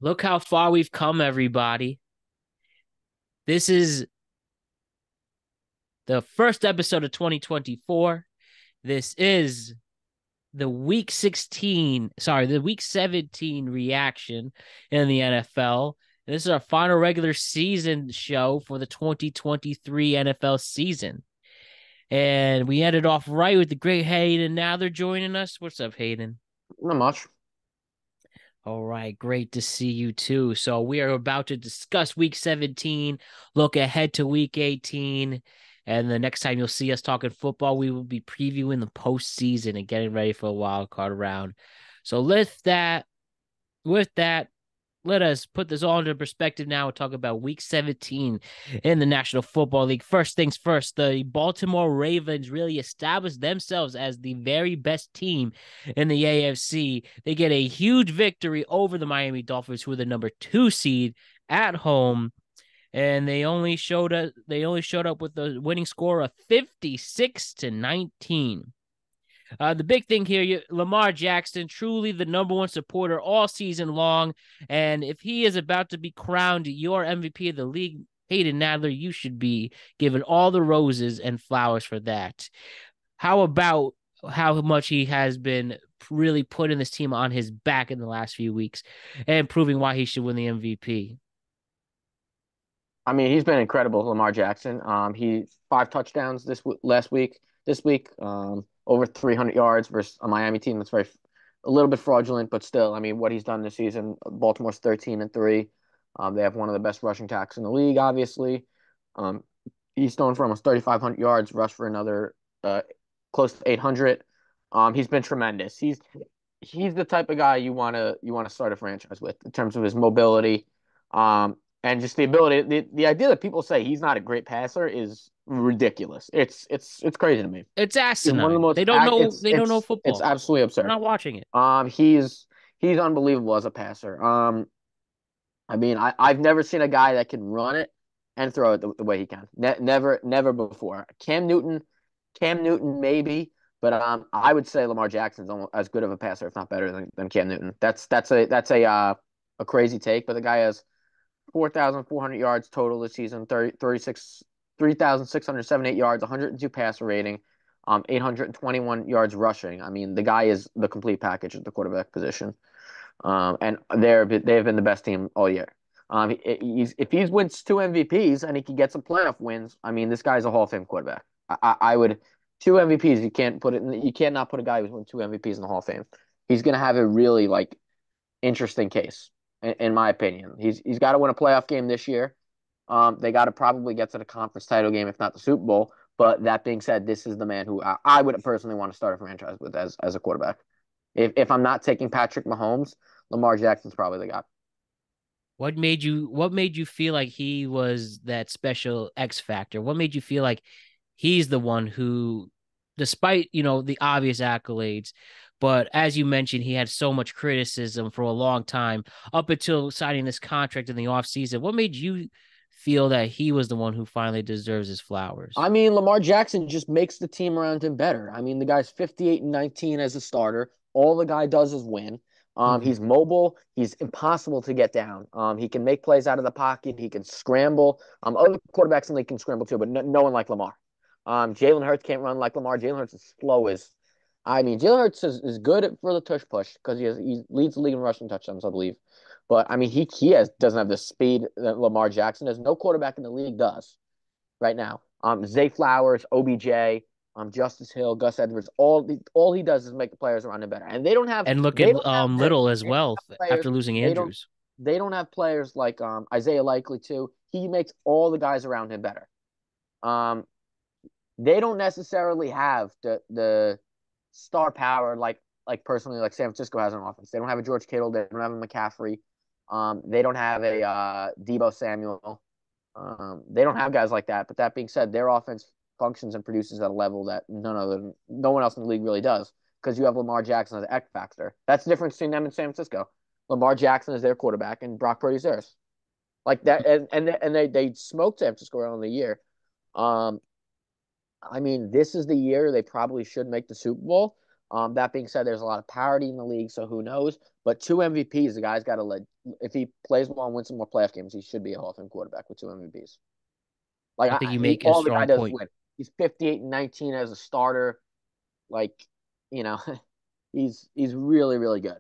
Look how far we've come, everybody. This is the first episode of 2024. This is the week 17 reaction in the NFL. This is our final regular season show for the 2023 NFL season. And we ended off right with the great Hayden. Now they're joining us. What's up, Hayden? Not much. All right, great to see you too. So we are about to discuss week 17, look ahead to week 18, and the next time you'll see us talking football, we will be previewing the postseason and getting ready for a wild card round. So with that, let us put this all into perspective now and talk about week 17 in the National Football League. First things first, the Baltimore Ravens really established themselves as the very best team in the AFC. They get a huge victory over the Miami Dolphins, who are the number 2 seed at home. And they only showed up with a winning score of 56-19. The big thing here, Lamar Jackson, truly the number one supporter all season long. And if he is about to be crowned your MVP of the league, Hayden Nadler, you should be given all the roses and flowers for that. How about how much he has been really putting this team on his back in the last few weeks and proving why he should win the MVP? I mean, he's been incredible, Lamar Jackson. He 5 touchdowns last week. This week, over 300 yards versus a Miami team that's a little bit fraudulent, but still, I mean, what he's done this season. Baltimore's 13-3. They have one of the best rushing attacks in the league, obviously. Um, he's thrown for almost 3,500 yards, rushed for another close to 800. He's been tremendous. He's the type of guy you want to start a franchise with in terms of his mobility. And just the ability, the idea that people say he's not a great passer is ridiculous. It's crazy to me. It's He's one of the asinine. most They don't act. know. They don't know It's football. absolutely They're absurd. not watching it. He's unbelievable as a passer. I mean, I've never seen a guy that can run it and throw it the way he can. Never before. Cam Newton maybe, but I would say Lamar Jackson's almost as good of a passer, if not better than Cam Newton. That's a crazy take, but the guy has 4,400 yards total this season, 3,678 yards, 102 passer rating, 821 yards rushing. I mean, the guy is the complete package at the quarterback position. And they've been the best team all year. If he wins 2 MVPs and he can get some playoff wins, I mean, this guy's a Hall of Fame quarterback. I would 2 MVPs. You can't not put a guy who's won 2 MVPs in the Hall of Fame. He's gonna have a really like interesting case, in my opinion. He's got to win a playoff game this year. They got to probably get to the conference title game, if not the Super Bowl. But that being said, this is the man who I would personally want to start a franchise with as a quarterback. If I'm not taking Patrick Mahomes, Lamar Jackson's probably the guy. What made you feel like he was that special X factor? What made you feel like he's the one who, despite, the obvious accolades, but as you mentioned, he had so much criticism for a long time up until signing this contract in the offseason. What made you feel that he was the one who finally deserves his flowers? I mean, Lamar Jackson just makes the team around him better. I mean, the guy's 58-19 as a starter. All the guy does is win. Mm-hmm. He's mobile. He's impossible to get down. He can make plays out of the pocket. He can scramble. Other quarterbacks in the league can scramble too, but no one like Lamar. Jalen Hurts can't run like Lamar. Jalen Hurts is slow as. I mean, Jalen Hurts is good for the tush push because he leads the league in rushing touchdowns, I believe. But I mean, doesn't have the speed that Lamar Jackson does. No quarterback in the league does right now. Zay Flowers, OBJ, Justice Hill, Gus Edwards. All he does is make the players around him better, and And look they at don't have Little as they don't well have players. after losing They don't Andrews. they don't have players like Isaiah Likely too. He makes all the guys around him better. Um, they don't necessarily have the star power like personally like San Francisco has on offense. They don't have a George Kittle. They don't have a McCaffrey. They don't have a Debo Samuel. They don't have guys like that. But that being said, their offense functions and produces at a level that no one else in the league really does. Because you have Lamar Jackson as an X factor. That's the difference between them and San Francisco. Lamar Jackson is their quarterback, and Brock Purdy's theirs. Like that, and they smoked San Francisco around the year. Um, I mean, this is the year they probably should make the Super Bowl. That being said, there's a lot of parity in the league, so who knows? But two MVPs, the guy's got to let. If he plays well and wins some more playoff games, he should be a Hall of Fame quarterback with two MVPs. Like I think you he, make a all the guy strong does is point. win. He's 58-19 as a starter. Like, you know, he's really really good.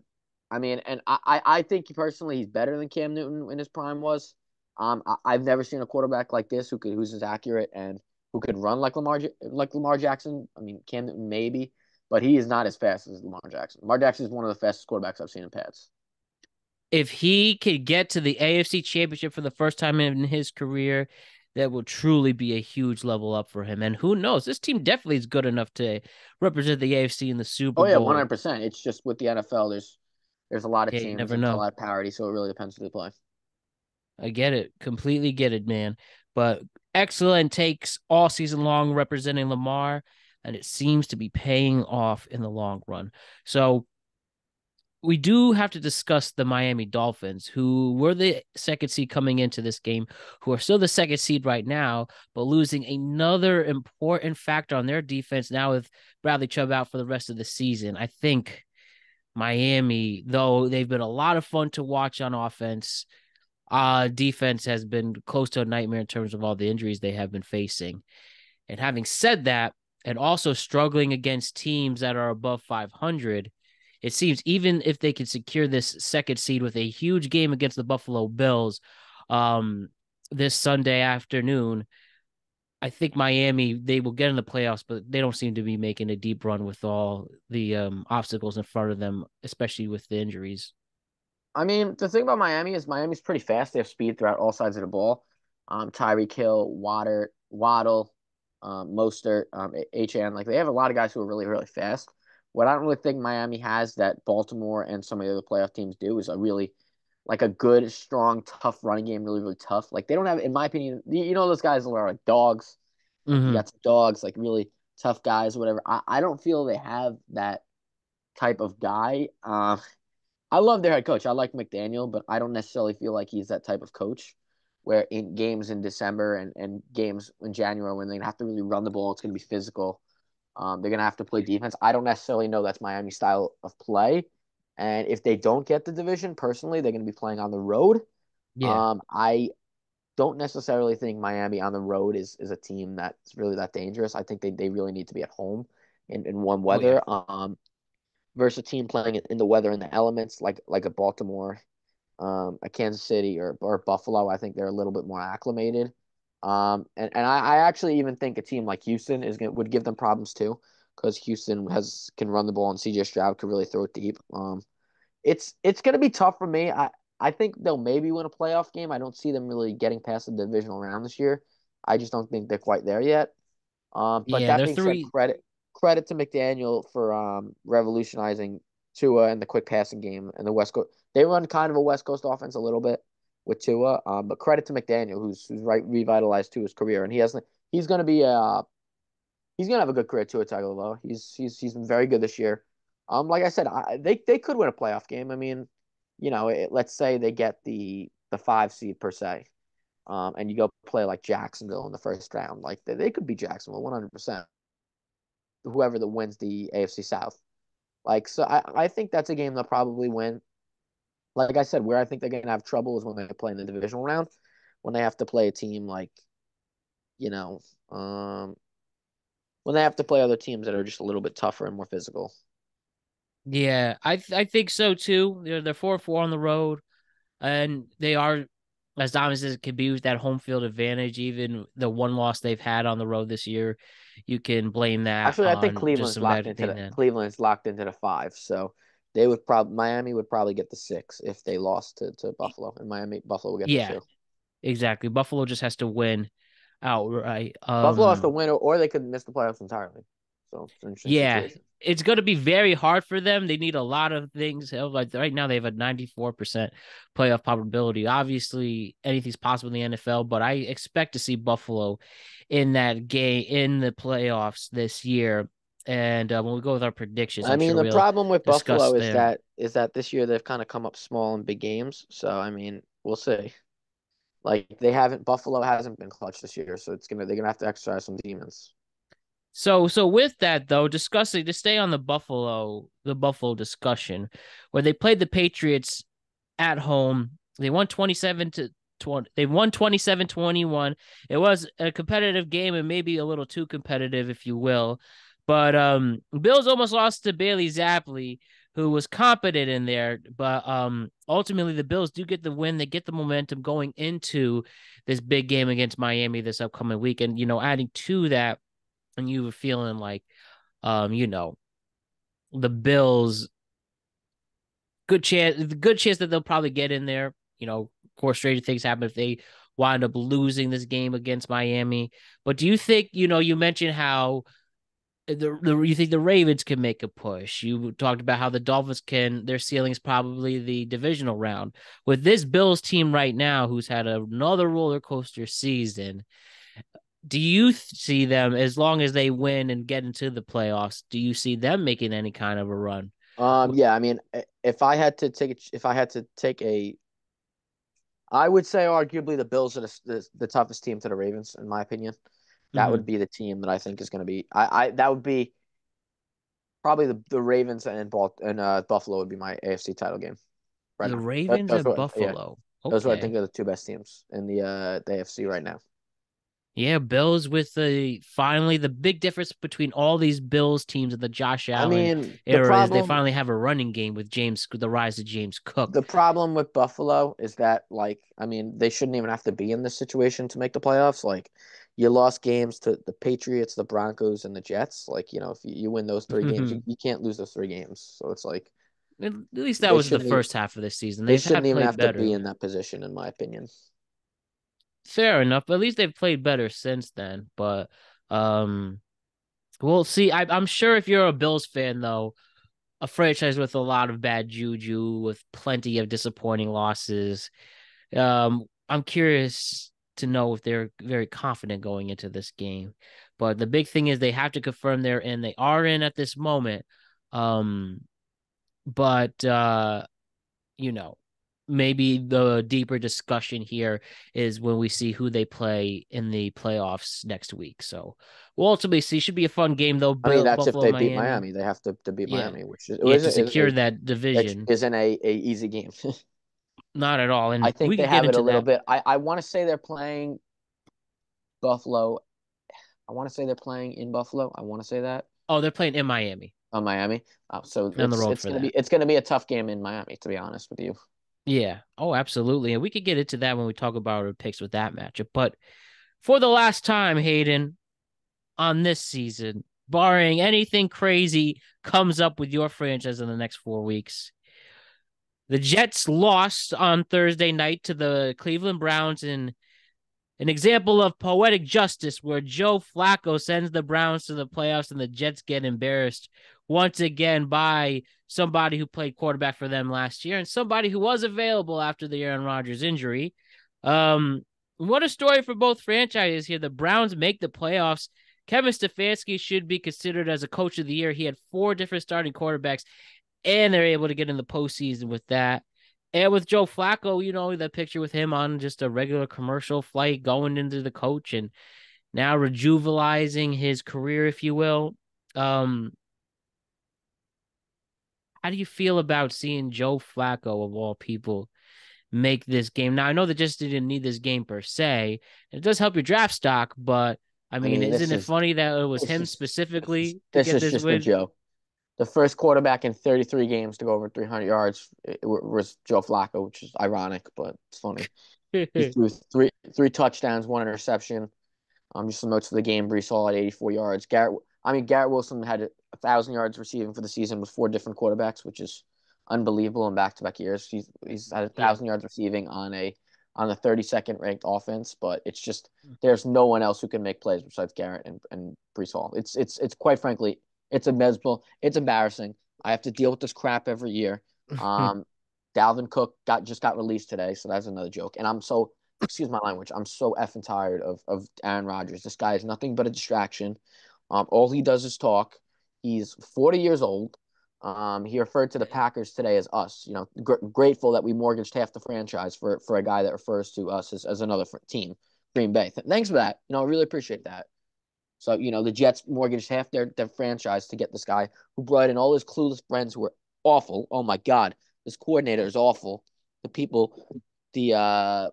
I mean, and I think personally he's better than Cam Newton in his prime was. I've never seen a quarterback like this who's as accurate and who could run like Lamar Jackson. I mean, Cam Newton maybe, but he is not as fast as Lamar Jackson. Lamar Jackson is one of the fastest quarterbacks I've seen in pads. If he could get to the AFC Championship for the first time in his career, that will truly be a huge level up for him. And who knows, this team definitely is good enough to represent the AFC in the Super Oh yeah, Bowl. 100%. It's just with the NFL, there's a lot of Yeah, you teams never and there's a know. lot of parity, so it really depends who they play. I get it. Completely get it, man. But excellent takes all season long representing Lamar, and it seems to be paying off in the long run. So we do have to discuss the Miami Dolphins, who were the second seed coming into this game, who are still the second seed right now, but losing another important factor on their defense now with Bradley Chubb out for the rest of the season. I think Miami, though they've been a lot of fun to watch on offense, defense has been close to a nightmare in terms of all the injuries they have been facing. And having said that, and also struggling against teams that are above 500, it seems even if they can secure this second seed with a huge game against the Buffalo Bills um, this Sunday afternoon, I think Miami, they will get in the playoffs, but they don't seem to be making a deep run with all the obstacles in front of them, especially with the injuries. I mean, the thing about Miami is Miami's pretty fast. They have speed throughout all sides of the ball. Tyreek Hill, Waddle, Mostert, HN. Like they have a lot of guys who are really, really fast. What I don't really think Miami has that Baltimore and some of the other playoff teams do is a really like a good, strong, tough running game, really, really tough. Like they don't have, in my opinion, those guys are like dogs. Like you Mm-hmm. got some dogs, like really tough guys, whatever. I don't feel they have that type of guy. I love their head coach. I like McDaniel, but I don't necessarily feel like he's that type of coach where in games in December and games in January when they have to really run the ball, it's going to be physical. They're going to have to play defense. I don't necessarily know that's Miami's style of play. And if they don't get the division, personally, they're going to be playing on the road. Yeah. I don't necessarily think Miami on the road is a team that's really that dangerous. I think they really need to be at home in warm Oh, yeah. weather. Versus a team playing in the weather and the elements like a Baltimore, a Kansas City or Buffalo. I think they're a little bit more acclimated. And I actually even think a team like Houston would give them problems too, because Houston can run the ball and CJ Stroud could really throw it deep. It's gonna be tough for me. I think they'll maybe win a playoff game. I don't see them really getting past the divisional round this year. I just don't think they're quite there yet. But Yeah, that they're being said, three. credit to McDaniel for revolutionizing Tua and the quick passing game and the West Coast. They run kind of a West Coast offense a little bit with Tua, but credit to McDaniel who's revitalized Tua's career, and he's going to be he's going to have a good career. Tua Tagovailoa. He's been very good this year. Like I said, they could win a playoff game. I mean, let's say they get the 5 seed per se. And you go play like Jacksonville in the first round, like they could be Jacksonville 100%. Whoever that wins the AFC South, like so, I think that's a game they'll probably win. Like I said, where I think they're gonna have trouble is when they play in the divisional round, when they have to play a team like you know, um, when they have to play other teams that are just a little bit tougher and more physical. Yeah, I think so too. They're 4-4 on the road, and they are as dominant as it can be with that home field advantage. Even the one loss they've had on the road this year, you can blame that Actually, I think on just some bad thing. Then Cleveland's locked into the 5, so they would probably Miami would probably get the 6 if they lost to Buffalo, and Buffalo will get the yeah, 2. exactly. Buffalo just has to win outright. Buffalo has to win, or they could miss the playoffs entirely. So it's an interesting Yeah, situation. it's going to be very hard for them. They need a lot of things. Like right now, they have a 94% playoff probability. Obviously, anything's possible in the NFL, but I expect to see Buffalo in that game in the playoffs this year. And when we go with our predictions, I I'm mean, sure the we'll problem with discuss Buffalo is there. that this year they've kind of come up small in big games. So I mean, we'll see. Like they haven't Buffalo hasn't been clutch this year, so they're gonna have to exercise some demons. So with that though, discussing to stay on the Buffalo discussion, where they played the Patriots at home, they won 27 to 20. They won 27-21. It was a competitive game and maybe a little too competitive, if you will. But Bills almost lost to Bailey Zappi, who was competent in there. But ultimately the Bills do get the win. They get the momentum going into this big game against Miami this upcoming week. And adding to that, and you were feeling like, you know, the Bills, good chance that they'll probably get in there. Of course, stranger things happen if they wind up losing this game against Miami. But do you think, you mentioned how you think the Ravens can make a push? You talked about how the Dolphins their ceiling is probably the divisional round. With this Bills team right now, who's had another roller coaster season, do you see them, as long as they win and get into the playoffs, do you see them making any kind of a run? Yeah, I mean, if I had to take a, I would say arguably the Bills are the toughest team to the Ravens, in my opinion. That Mm-hmm. would be the team that I think is going to be. That would be probably the Ravens and Buffalo would be my AFC title game right The now. Ravens Those and are, yeah, Buffalo. those are I think Okay. are the two best teams in the AFC right now. Yeah, Bills with finally the big difference between all these Bills teams in the Josh I Allen mean, era is they finally have a running game with the rise of James Cook. the problem with Buffalo is that, like, I mean, they shouldn't even have to be in this situation to make the playoffs. Like, you lost games to the Patriots, the Broncos, and the Jets. Like, if you win those three games, you can't lose those three games. So it's like At least that they was the shouldn't even first half of this season. they They've shouldn't had even played have to be better. in that position, in my opinion. Fair enough, but at least they've played better since then. But um we'll see. I'm sure if you're a Bills fan though, a franchise with a lot of bad juju, with plenty of disappointing losses. I'm curious to know if they're very confident going into this game. But the big thing is they have to confirm they're in. They are in at this moment. Um, but you know, maybe the deeper discussion here is when we see who they play in the playoffs next week. So we'll ultimately see. Should be a fun game though. I mean, that's if Buffalo, they beat Miami. Miami. They have to beat Yeah. Miami, which Yeah, to secure that division. isn't a easy game. Not at all. I And think we they could get have it a into little that. bit. I want to say they're playing Buffalo. I want to say they're playing in Buffalo. I want to say that. Oh, they're playing in Miami. Miami. So On the it's road it's for gonna be that. it's gonna be a tough game in Miami, to be honest with you. Yeah. Oh, absolutely. And we could get into that when we talk about our picks with that matchup. But for the last time, Hayden, on this season, barring anything crazy comes up with your franchise in the next 4 weeks, the Jets lost on Thursday night to the Cleveland Browns in an example of poetic justice where Joe Flacco sends the Browns to the playoffs and the Jets get embarrassed once again by somebody who played quarterback for them last year and somebody who was available after the Aaron Rodgers injury. Um, what a story for both franchises here. The Browns make the playoffs. Kevin Stefanski should be considered as a coach of the year. He had 4 different starting quarterbacks, and they're able to get in the postseason with that. And with Joe Flacco, that picture with him on just a regular commercial flight going into the coach and now rejuvenating his career, if you will. Um, how do you feel about seeing Joe Flacco, of all people, make this game? Now, I know that just didn't need this game per se. It does help your draft stock, but I I mean, mean, isn't it funny that it was this him is specifically to this get is this just a win? joke. The first quarterback in 33 games to go over 300 yards was Joe Flacco, which is ironic, but it's funny. He threw three touchdowns, one interception. Just some notes for the game. Brees Hall had 84 yards. Garrett Wilson had 1,000 yards receiving for the season with 4 different quarterbacks, which is unbelievable in back-to-back years. He's had a Yeah. 1,000 yards receiving on the 32nd ranked offense, but it's just there's no one else who can make plays besides Garrett and Brees Hall. It's quite frankly it's abysmal. It's embarrassing. I have to deal with this crap every year. Um, Dalvin Cook just got released today, so that's another joke. And I'm so excuse my language. I'm so effing tired of Aaron Rodgers. This guy is nothing but a distraction. All he does is talk. He's 40 years old. He referred to the Packers today as us. Grateful that we mortgaged half the franchise for a guy that refers to us as another team, Green Bay. Thanks for that. I really appreciate that. So, the Jets mortgaged half their franchise to get this guy who brought in all his clueless friends who were awful. Oh my God, this coordinator is awful. The people, the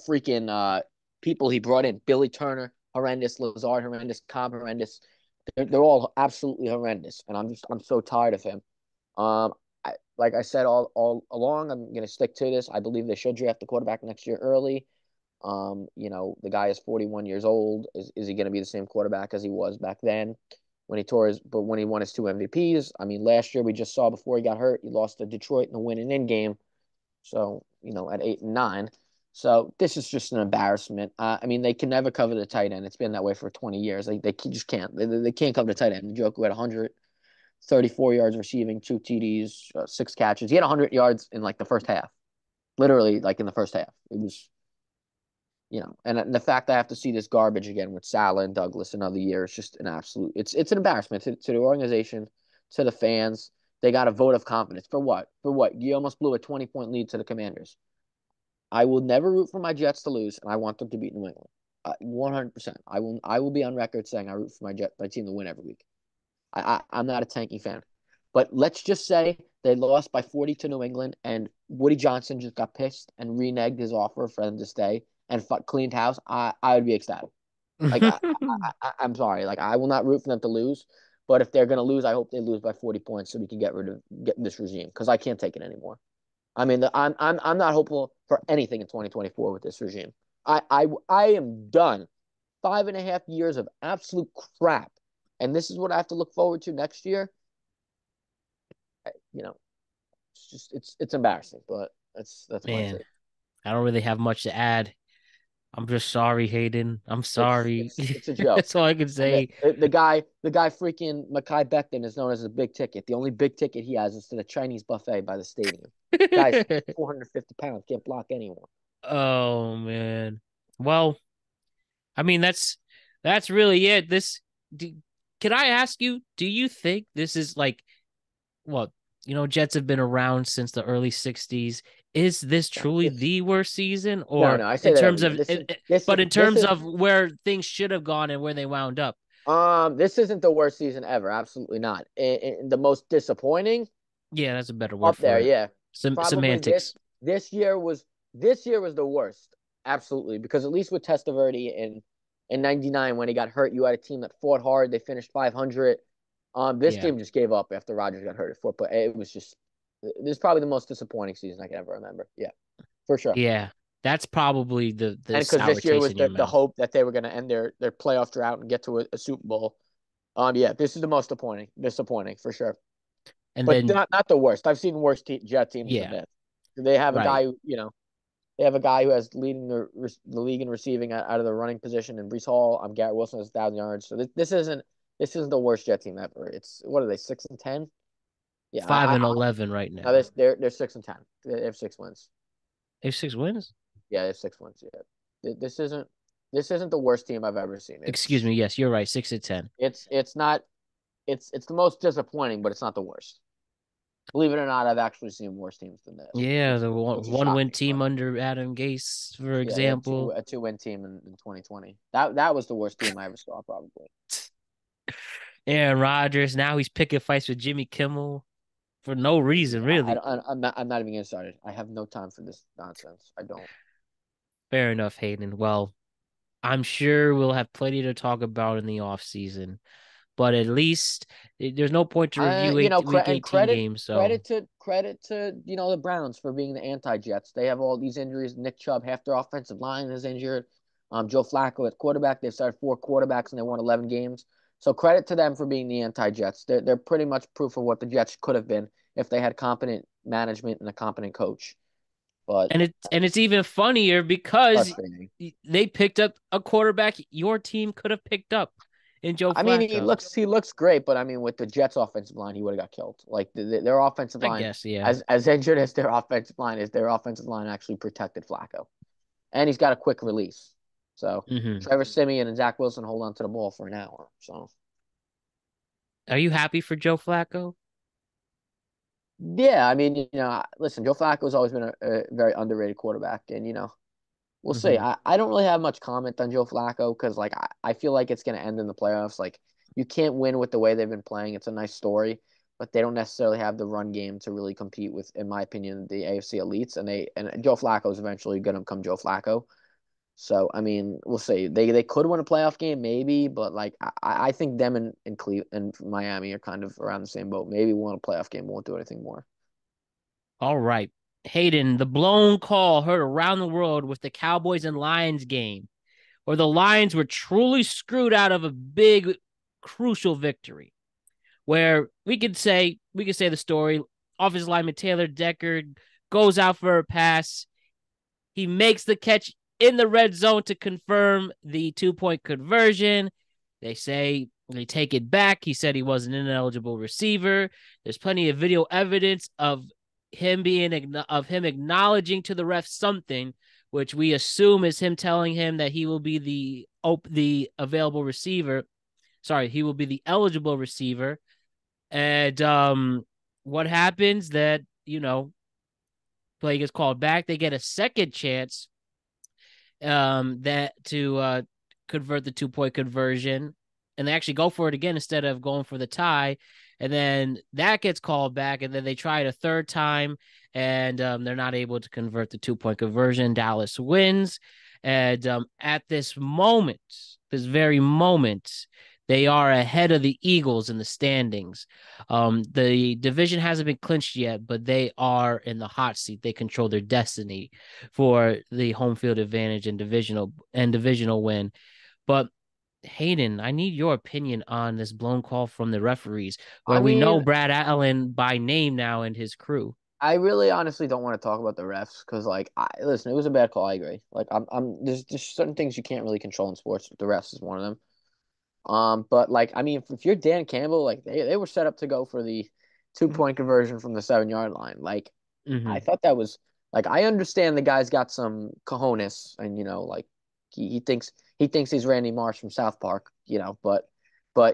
freaking people he brought in, Billy Turner, horrendous, Lazard, horrendous, Cobb, horrendous. They're all absolutely horrendous, and I'm so tired of him. Like I said all along, I'm gonna stick to this. I believe they should draft the quarterback next year early. The guy is 41 years old. Is he going to be the same quarterback as he was back then when he won his two MVPs? I mean, last year we just saw before he got hurt, he lost to Detroit in the winning in game. So, at 8 and 9. So this is just an embarrassment. I mean, they can never cover the tight end. It's been that way for 20 years. They just can't. They can't cover the tight end. Njoku had 134 yards receiving, 2 TDs, 6 catches. He had 100 yards in like the first half. Literally, like in the first half. It was and the fact that I have to see this garbage again with Salah and Douglas another year, it's just an absolute, it's an embarrassment to the organization, to the fans. They got a vote of confidence. For what? For what? You almost blew a 20-point lead to the Commanders. I will never root for my Jets to lose, and I want them to beat New England. 100%. I will be on record saying I root for my team to win every week. I'm not a tanking fan. But let's just say they lost by 40 to New England, and Woody Johnson just got pissed and reneged his offer for them to stay and cleaned house. I would be ecstatic. Like I'm sorry. Like I will not root for them to lose, but if they're gonna lose, I hope they lose by 40 points so we can get this regime because I can't take it anymore. I mean, I'm not hopeful for anything in 2024 with this regime. I am done. 5.5 years of absolute crap, and this is what I have to look forward to next year. You know, it's embarrassing, but that's my Man, take. I don't really have much to add. I'm just sorry, Hayden. I'm It's sorry. it's it's a joke. That's all I can And say. the guy freaking Mackay Becton is known as a big ticket. The only big ticket he has is to the Chinese buffet by the stadium. Guy's 450 pounds, can't block anyone. Oh man. Well, I mean that's really it. Do, can I ask you, do you think this is like well, Jets have been around since the early 60s. Is this No, truly the worst season no, or no. I in say that terms every year. of but in This terms is of where things should have gone and where they wound up? this isn't the worst season ever. Absolutely not. The most disappointing Yeah, that's a better word up there. for it. Yeah, probably Semantics. this year was the worst. Absolutely, because at least with Testaverde in '99 when he got hurt, you had a team that fought hard. They finished 500. This Yeah. team just gave up after Rodgers got hurt at 4. But it was just this is probably the most disappointing season I can ever remember. Yeah, for sure. Yeah. That's probably the And because sour this year taste was in your the mouth. hope that they were going to end their playoff drought and get to a Super Bowl. Yeah, this is the most disappointing for sure. And But then not the worst. I've seen worse Jet teams than yeah, this. They have a right. guy they have a guy who has leading the league in receiving out of the running position, and Brees Hall. Garrett Wilson has 1,000 yards. So this isn't the worst Jet team ever. It's what are they 6-10? Yeah, 5-11 right no, now. they're 6-10. They have 6 wins. They have 6 wins? Yeah, they have 6 wins. Yeah, this isn't the worst team I've ever seen. Excuse me. Yes, you're right. 6-10. It's not it's the most disappointing, but it's not the worst. Believe it or not, I've actually seen worse teams than this, Yeah, the which is one win shocking. team But under Adam Gase, for yeah, they had example. a 2-win team in 2020. That was the worst team I ever saw, probably. Aaron Rodgers. Now he's picking fights with Jimmy Kimmel for no reason, really. I'm not even getting started. I have no time for this nonsense. I don't. Fair enough, Hayden. Well, I'm sure we'll have plenty to talk about in the off season, but at least there's no point to review week 18 Credit games. So credit to the Browns for being the anti-Jets. They have all these injuries. Nick Chubb, half their offensive line is injured. Joe Flacco at quarterback. They've started 4 quarterbacks and they won 11 games. So credit to them for being the anti-Jets. They're pretty much proof of what the Jets could have been if they had competent management and a competent coach. But and it's even funnier because frustrating. they picked up a quarterback your team could have picked up in Joe I mean, he Flacco. looks great, but I mean, with the Jets' offensive line, he would have got killed. Like their offensive I line, guess, yeah. as injured as their offensive line is, their offensive line actually protected Flacco, and he's got a quick release. So Hmm. Trevor Siemian and Zach Wilson hold on to the ball for an hour. So Are you happy for Joe Flacco? yeah, I mean, listen, Joe Flacco's always been a very underrated quarterback, and we'll see. Hmm. I don't really have much comment on Joe Flacco because like I feel like it's gonna end in the playoffs. Like you can't win with the way they've been playing. It's a nice story, but they don't necessarily have the run game to really compete with, in my opinion, the AFC elites. And Joe Flacco is eventually gonna become Joe Flacco. So I mean, we'll see. They could win a playoff game, maybe, but like I think them and Cleveland and Miami are kind of around the same boat. Maybe won a playoff game, won't do anything more. All right. Hayden, the blown call heard around the world with the Cowboys and Lions game, where the Lions were truly screwed out of a big, crucial victory. Where we could say the story. Offensive lineman Taylor Decker goes out for a pass. He makes the catch in the red zone to confirm the 2-point conversion. They say they take it back. He said he was an ineligible receiver. There's plenty of video evidence of him acknowledging to the ref something, which we assume is him telling him that he will be the available receiver. Sorry, he will be the eligible receiver. And what happens that play gets called back. They get a second chance that to convert the 2-point conversion, and they actually go for it again instead of going for the tie. And then that gets called back, and then they try it a third time, and they're not able to convert the 2-point conversion. Dallas wins, and at this very moment, they are ahead of the Eagles in the standings. The division hasn't been clinched yet, but they are in the hot seat. They control their destiny for the home field advantage and divisional win. But Hayden, I need your opinion on this blown call from the referees, I where we know mean, Brad Allen by name now and his crew. I really honestly don't want to talk about the refs because, like, listen, it was a bad call. I agree. Like, there's just certain things you can't really control in sports. The refs is one of them. But like, I mean, if you're Dan Campbell, like they were set up to go for the 2-point conversion from the 7 yard line. Like, I Mm-hmm. thought that was like I understand the guy's got some cojones, and like he thinks he's Randy Marsh from South Park, but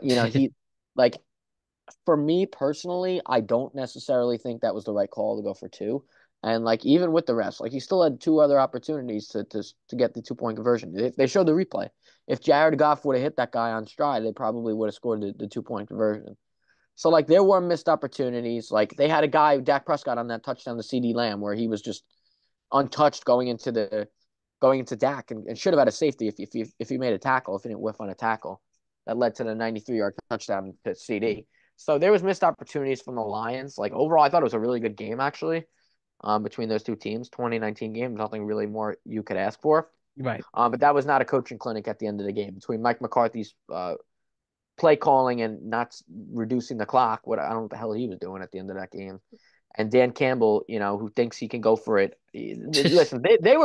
he like for me personally, I don't necessarily think that was the right call to go for two. And like even with the refs, like he still had two other opportunities to get the 2-point conversion. If they showed the replay, if Jared Goff would have hit that guy on stride, they probably would have scored the 2-point conversion. So like there were missed opportunities. Like they had a guy, Dak Prescott, on that touchdown to CD Lamb, where he was just untouched going into Dak and should have had a safety if he made a tackle, if he didn't whiff on a tackle that led to the 93-yard touchdown to CD. So there was missed opportunities from the Lions. Like overall, I thought it was a really good game actually, between those two teams. 2019 game, nothing really more you could ask for. Right. But that was not a coaching clinic at the end of the game between Mike McCarthy's play calling and not reducing the clock. What I don't know what the hell he was doing at the end of that game. And Dan Campbell, who thinks he can go for it. Listen, they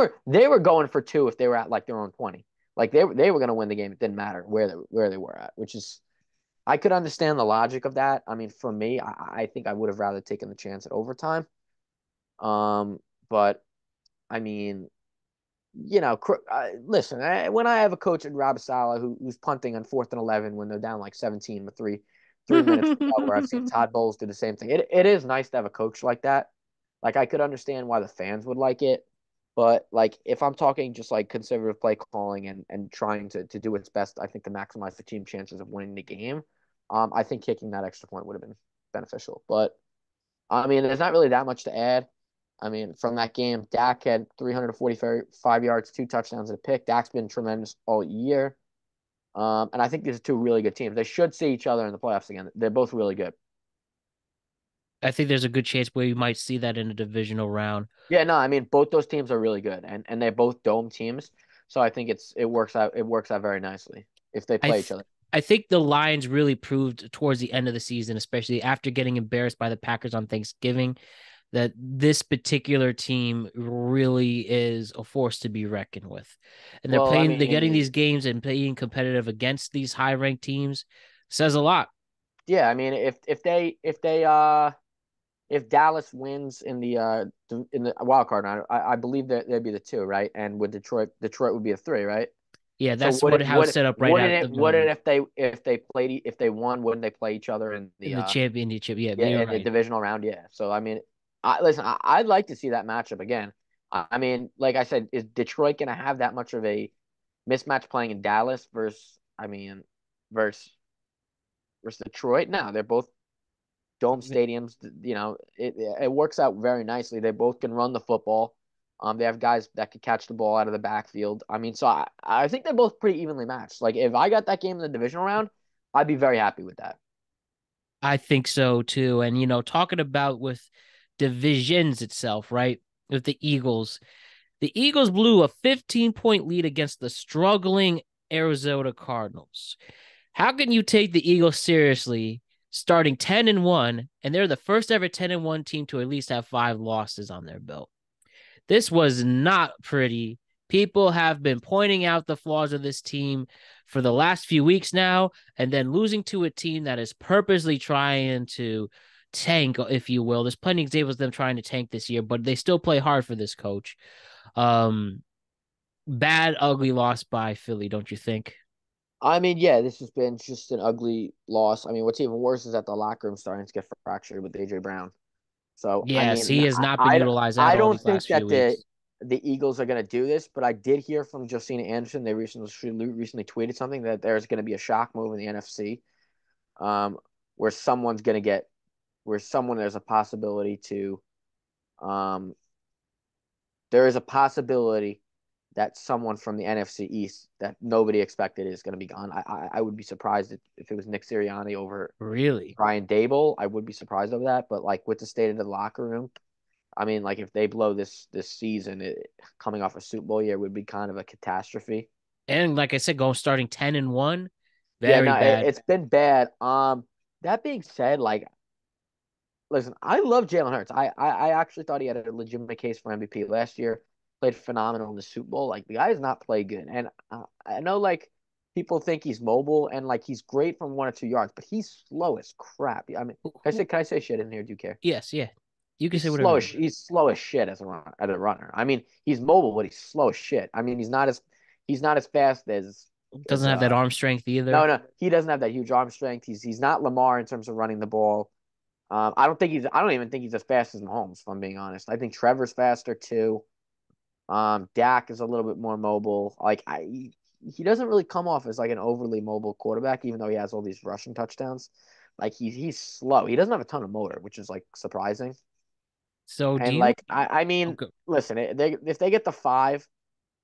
were going for two if they were at like their own 20. Like they were going to win the game. It didn't matter where they were at, which is I could understand the logic of that. I mean, for me, I think I would have rather taken the chance at overtime. But I mean, listen, when I have a coach at Rob Saleh who's punting on 4th and 11 when they're down like 17 with three minutes to go, where I've seen Todd Bowles do the same thing. It is nice to have a coach like that. Like I could understand why the fans would like it, but like if I'm talking just like conservative play calling and trying to do its best, I think to maximize the team chances of winning the game, I think kicking that extra point would have been beneficial. But I mean, there's not really that much to add. I mean, from that game, Dak had 345 yards, two touchdowns, and a pick. Dak's been tremendous all year. And I think these are two really good teams. They should see each other in the playoffs again. They're both really good. I think there's a good chance where you might see that in a divisional round. Yeah, no, I mean both those teams are really good, and they're both dome teams. So I think it works out very nicely if they I play each th- other. I think the Lions really proved towards the end of the season, especially after getting embarrassed by the Packers on Thanksgiving, that this particular team really is a force to be reckoned with. And Well, I they're getting mean, these games and playing competitive against these high ranked teams says a lot. yeah, I mean if Dallas wins in the wild card round, I believe that they'd be the two, right? And with Detroit would be a three, right? Yeah, So that's would what it how it's would set up right wouldn't at it the would it moment if they won, wouldn't they play each other in in the the championship. Yeah, yeah you're in the right. divisional round? Yeah. So I mean, I'd like to see that matchup again. I mean, like I said, is Detroit going to have that much of a mismatch playing in Dallas versus Detroit? No, they're both dome stadiums. You know, it works out very nicely. They both can run the football. They have guys that could catch the ball out of the backfield. I mean, so I think they're both pretty evenly matched. Like if I got that game in the divisional round, I'd be very happy with that. I think so too. And talking about with divisions itself, right? With the Eagles blew a 15-point lead against the struggling Arizona Cardinals. How can you take the Eagles seriously starting 10-1, and they're the first ever 10-1 team to at least have 5 losses on their belt? This was not pretty. People have been pointing out the flaws of this team for the last few weeks now, and then losing to a team that is purposely trying to tank, if you will. There's plenty of examples of them trying to tank this year, but they still play hard for this coach. Bad, ugly loss by Philly, don't you think? I mean, yeah, this has been just an ugly loss. I mean, what's even worse is that the locker room starting to get fractured with AJ Brown. So, I Yes, mean, he has not been utilized at I all don't these think last few that the weeks. the Eagles are going to do this, but I did hear from Josina Anderson. They recently tweeted something that there's going to be a shock move in the NFC, um, where someone's going to get where someone there's a possibility to um, there is a possibility that someone from the NFC East that nobody expected is going to be gone. I would be surprised if it was Nick Sirianni over Really? Brian Dable. I would be surprised of that. But like with the state of the locker room, I mean, like if they blow this season, coming off a Super Bowl year would be kind of a catastrophe. And like I said, going starting 10-1, Yeah, very no, bad. it's been bad. That being said, like, listen, I love Jalen Hurts. I actually thought he had a legitimate case for MVP last year. Played phenomenal in the Super Bowl. Like the guy has not played good, and I know like people think he's mobile and like he's great from 1 or 2 yards, but he's slow as crap. I mean, can I say shit in here? Do you care? Yes, yeah. You can say whatever you want. He's slow as shit as a runner. I mean, he's mobile, but he's slow as shit. I mean, he's not as fast Doesn't as have that arm strength no, either. no, he doesn't have that huge arm strength. He's not Lamar in terms of running the ball. I don't even think he's as fast as Mahomes, if I'm being honest. I think Trevor's faster too. Dak is a little bit more mobile. He doesn't really come off as like an overly mobile quarterback, even though he has all these rushing touchdowns. Like he's slow. He doesn't have a ton of motor, which is like surprising. So do And you like I mean, okay. listen, if they get the 5,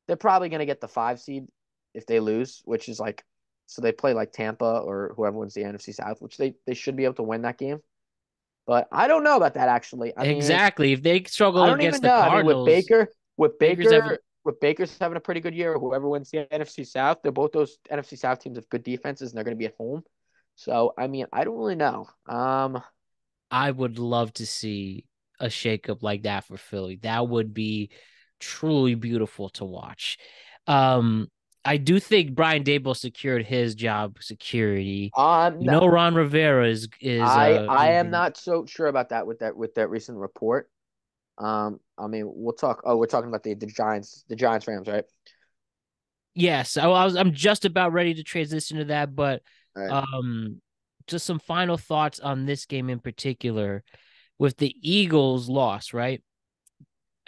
they're probably gonna get the 5 seed if they lose, which is like so they play like Tampa or whoever wins the NFC South, which they should be able to win that game. But I don't know about that actually. I mean, Exactly. If they struggle I don't against even the know. I mean, Cardinals, Baker's having With Baker's having a pretty good year, whoever wins the NFC South, they're both those NFC South teams have good defenses and they're going to be at home. So, I mean, I don't really know. I would love to see a shakeup like that for Philly. That would be truly beautiful to watch. Um, I do think Brian Dable secured his job security. No, Ron Rivera is I am not so sure about that with that recent report. I mean, we'll talk. Oh, we're talking about the Giants Rams, right? yes. I'm just about ready to transition to that, but All right. um, just some final thoughts on this game in particular with the Eagles loss, right?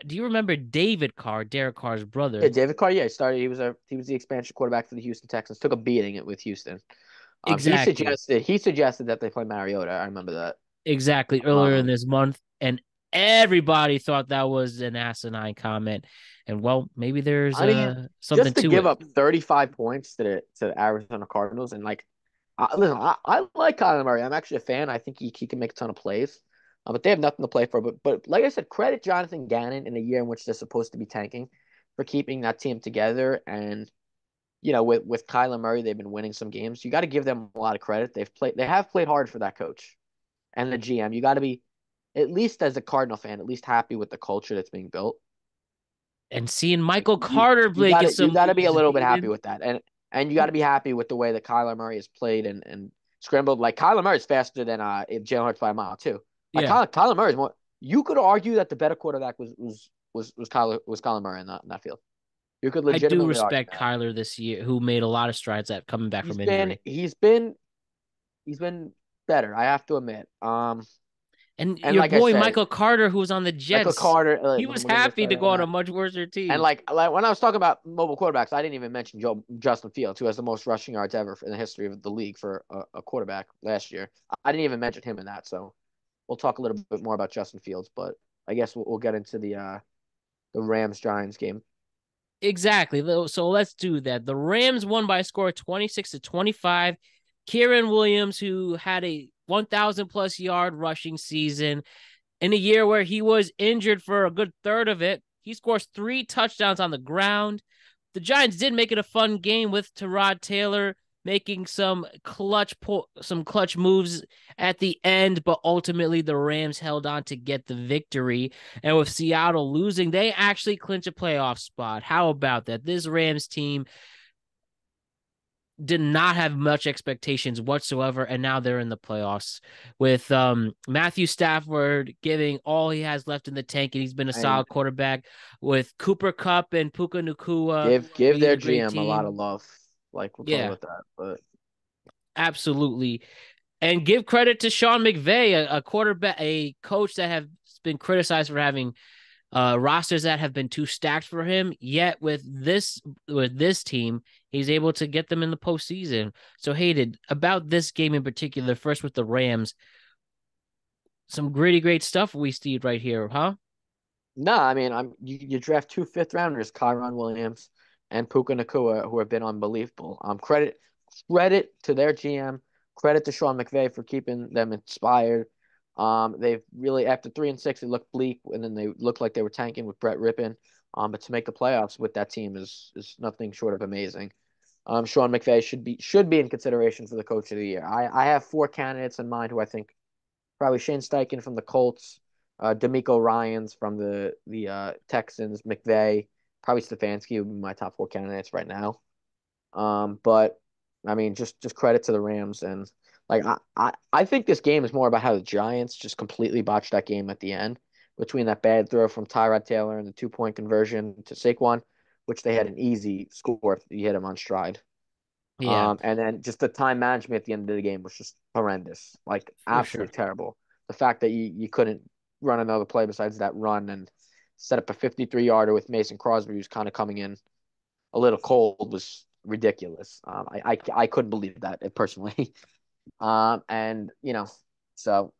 Do you remember David Carr, Derek Carr's Yeah, brother? David Carr. Yeah, he started. He was the expansion quarterback for the Houston Texans. Took a beating with Houston. Exactly. He suggested that they play Mariota. I remember that. Exactly. Earlier in Um, this month, and everybody thought that was an asinine comment. And well, maybe there's I mean, something just to to give it. up 35 points to the Arizona Cardinals and like, listen, I like Kyler Murray. I'm actually a fan. I think he can make a ton of plays, but they have nothing to play for. But like I said, credit Jonathan Gannon in a year in which they're supposed to be tanking for keeping that team together. And you know, with Kyler Murray, they've been winning some games. You got to give them a lot of credit. They have played hard for that coach and the GM. You got to be at least as a Cardinal fan, at least happy with the culture that's being built. And seeing Like Michael Carter making you some got to be a moves, little bit happy Hayden. with that, and you got to be happy with the way that Kyler Murray has played and scrambled. Like Kyler Murray is faster than Jalen Hurts by a mile too. Like Yeah, Kyler Murray is more. You could argue that the better quarterback was Kyler Murray in that field. You could I do legitimately argue respect that. Kyler this year, who made a lot of strides at coming back He's from been injury. he's been he's been better. I have to admit. And And your like I boy said, Michael Carter, who was on the Michael Jets, Carter, he we're was gonna get happy to started go on on a that. much worse And team. like when I was talking about mobile quarterbacks, I didn't even mention Justin Fields, who has the most rushing yards ever in the history of the league for a quarterback last year. I didn't even mention him in that. So we'll talk a little bit more about Justin Fields, but I guess we'll get into the Rams Giants game. Exactly. So let's do that. The Rams won by a score of 26-25. Kieran Williams, who had a 1,000 plus yard rushing season in a year where he was injured for a good third of it, he scores 3 touchdowns on the ground. The Giants did make it a fun game with Tyrod Taylor making some clutch moves at the end, but ultimately the Rams held on to get the victory. And with Seattle losing, they actually clinch a playoff spot. How about that? This Rams team did not have much expectations whatsoever, and now they're in the playoffs with Matthew Stafford giving all he has left in the tank, and he's been a And solid quarterback with Cooper Kupp and Puka Nakua give being their a great GM a lot of team. love. Like we'll talk Yeah, about that, but absolutely. And give credit to Sean McVay, a quarterback, a coach that have been criticized for having rosters that have been too stacked for him. Yet with this team, he's able to get them in the postseason. So Hayden, about this game in particular, first with the Rams, some gritty great stuff we see right here, huh? no, I mean you draft 2 5th rounders, Kyron Williams and Puka Nakua, who have been unbelievable. Credit to their GM, credit to Sean McVay for keeping them inspired. They've really after 3-6, it looked bleak, and then they looked like they were tanking with Brett Rippon. But to make the playoffs with that team is nothing short of amazing. Sean McVay should be in consideration for the coach of the year. I have 4 candidates in mind who I think probably Shane Steichen from the Colts, D'Amico Ryans from the Texans, McVay, probably Stefanski would be my top 4 candidates right now. But I mean, just credit to the Rams, and like I think this game is more about how the Giants just completely botched that game at the end between that bad throw from Tyrod Taylor and the 2 point conversion to Saquon, which they had an easy score if you hit him on stride. Yeah, And then just the time management at the end of the game was just horrendous, like for sure. absolutely terrible. The fact that you couldn't run another play besides that run and set up a 53-yarder with Mason Crosby, who's kind of coming in a little cold, was ridiculous. I couldn't believe that personally. And so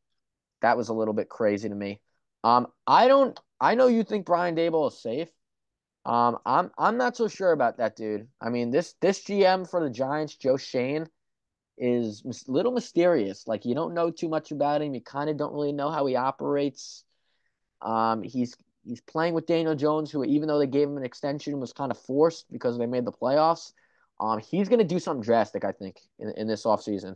that was a little bit crazy to me. I know you think Brian Dable is safe. I'm not so sure about that, dude. I mean, this GM for the Giants, Joe Shane, is a little mysterious. Like you don't know too much about him. You kind of don't really know how he operates. He's playing with Daniel Jones, who even though they gave him an extension, was kind of forced because they made the playoffs. He's gonna do something drastic, I think, in this offseason.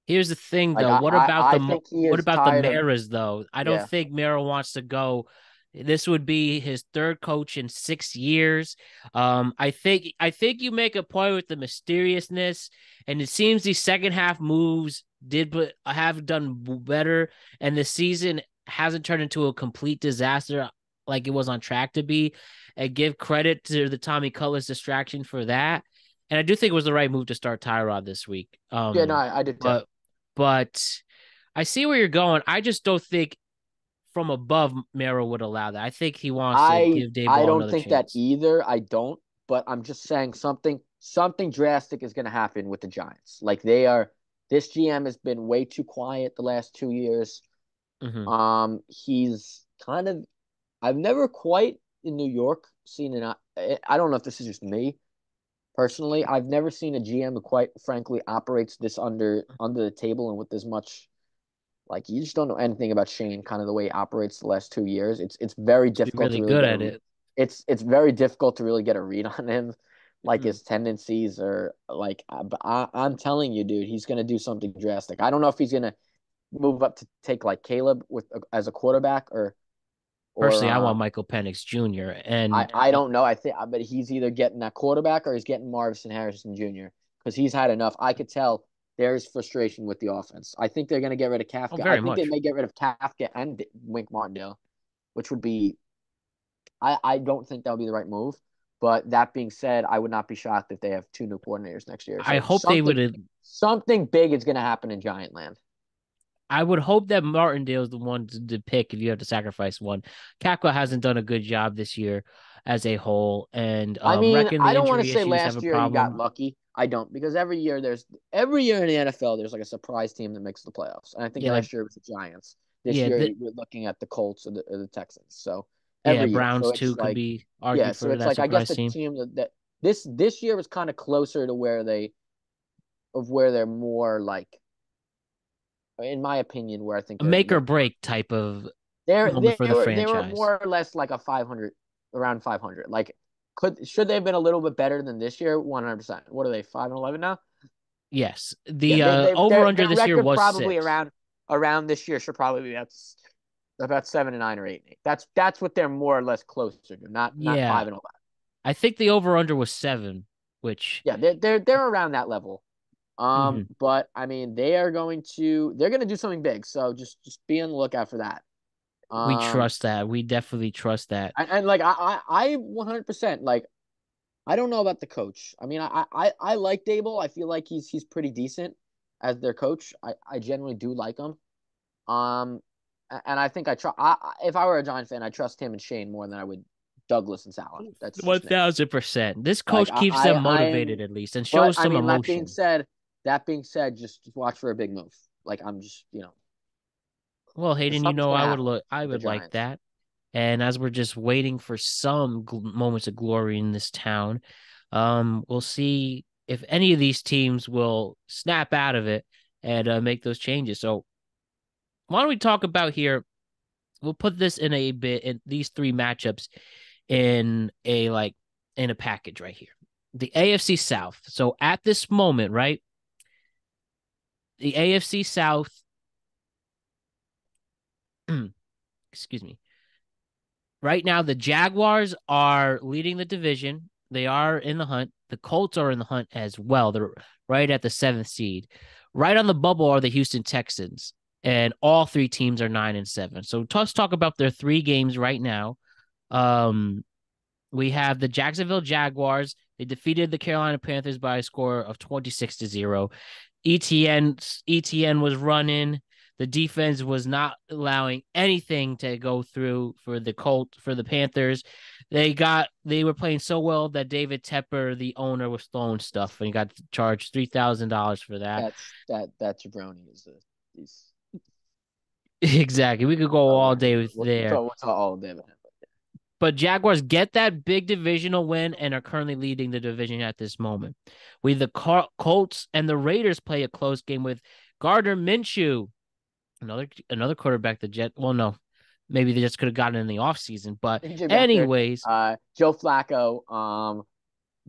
Here's the thing, Like though. I think he What is about the tired of Maras, though? I don't yeah. think Mara wants to go. This would be his third coach in 6 years. I think you make a point with the mysteriousness, and it seems these second half moves have done better, and the season hasn't turned into a complete disaster like it was on track to be. And give credit to the Tommy Cullis distraction for that. And I do think it was the right move to start Tyrod this week. Yeah, no, I did too. But I see where you're going. I just don't think from above Mero would allow that. I think he wants to I give I Dayball don't another think that chance. either. I don't, but I'm just saying something drastic is going to happen with the Giants. Like this GM has been way too quiet the last 2 years. Mm-hmm. He's kind of I've never quite in New York seen an I don't know if this is just me personally. I've never seen a GM who quite frankly operates this under the table and with as much like you just don't know anything about Shane, kind of the way he operates the last 2 years. It's very He's difficult to really really good get at it. it's very difficult to really get a read on him. Like Mm-hmm. his tendencies are like I'm telling you, dude, he's gonna do something drastic. I don't know if he's gonna move up to take like Caleb with as a quarterback or Personally, I want Michael Penix Jr. and I don't know. I think, but he's either getting that quarterback or he's getting Marvin Harrison Jr. because he's had enough. I could tell there's frustration with the offense. I think they're going to get rid of oh, Kafka. I very think they much. may get rid of Kafka and Wink Martindale, which would be. I don't think that would be the right move. But that being said, I would not be shocked if they have 2 new coordinators next year. I So hope they would. something big is going to happen in Giant Land. I would hope that Martindale is the one to pick if you have to sacrifice one. Kakwa hasn't done a good job this year as a whole, and I mean, reckon I the don't want to injury say issues have a last year he got problem. lucky. I don't because every year in the NFL there's like a surprise team that makes the playoffs. And I think Yeah, like last year it was the Giants. This yeah, year you're looking at the Colts or the Texans. So yeah, every year. So Browns it's too could like be yeah, argued so for it's that like I guess surprise the team. team that this year was kind of closer to where they're more like in my opinion where I think A they're make or they're break type of they're moment for the they were franchise. more or less like a 500 around 500. Like should they have been a little bit better than this year? 100%. What are they 5-11 now? Yes, Yeah, the over under their this year record was probably 6. around this year should probably be about 7-9 or 8-8. That's what they're more or less closer to. Not Yeah, 5-11. I think the over under was 7, which Yeah, they're around that level. mhm, But I mean they're gonna do something big. So just be on the lookout for that. we Um, trust that. We definitely trust that. and like I 100% like I don't know about the coach. I mean, I like Dable. I feel like he's pretty decent as their coach. I generally do like him. Um, and I think if I were a Giant fan, I trust him and Shane more than I would Douglas and Sala. That's just me. 1000%. This Like coach keeps them I motivated am, at least and but shows I some mean emotion. that being said, just watch for a big move. Like I'm just Well, because Hayden, something's gonna happen I with the would like Giants. that. And as we're just waiting for some moments of glory in this town, we'll see if any of these teams will snap out of it and make those changes. So why don't we talk about here? We'll put this in a bit in these three matchups in a package right here. The AFC South. So at this moment, right? The AFC South, excuse me. Right now, the Jaguars are leading the division. They are in the hunt. The Colts are in the hunt as well. They're right at the 7th seed. Right on the bubble are the Houston Texans, and all three teams are 9-7. So let's talk about their three games right now. Um, we have the Jacksonville Jaguars. They defeated the Carolina Panthers by a score of 26-0. ETN was running. The defense was not allowing anything to go through for the Panthers. They were playing so well that David Tepper, the owner, was throwing stuff and he got charged $3,000 for that. That jabroni is Exactly. We could go all day with there. we'll talk all day about him. But Jaguars get that big divisional win and are currently leading the division at this moment. The Colts and the Raiders play a close game with Gardner Minshew, another quarterback. The Jet. Well, no, maybe they just could have gotten in the offseason. But AJ Becker, anyways, Joe Flacco,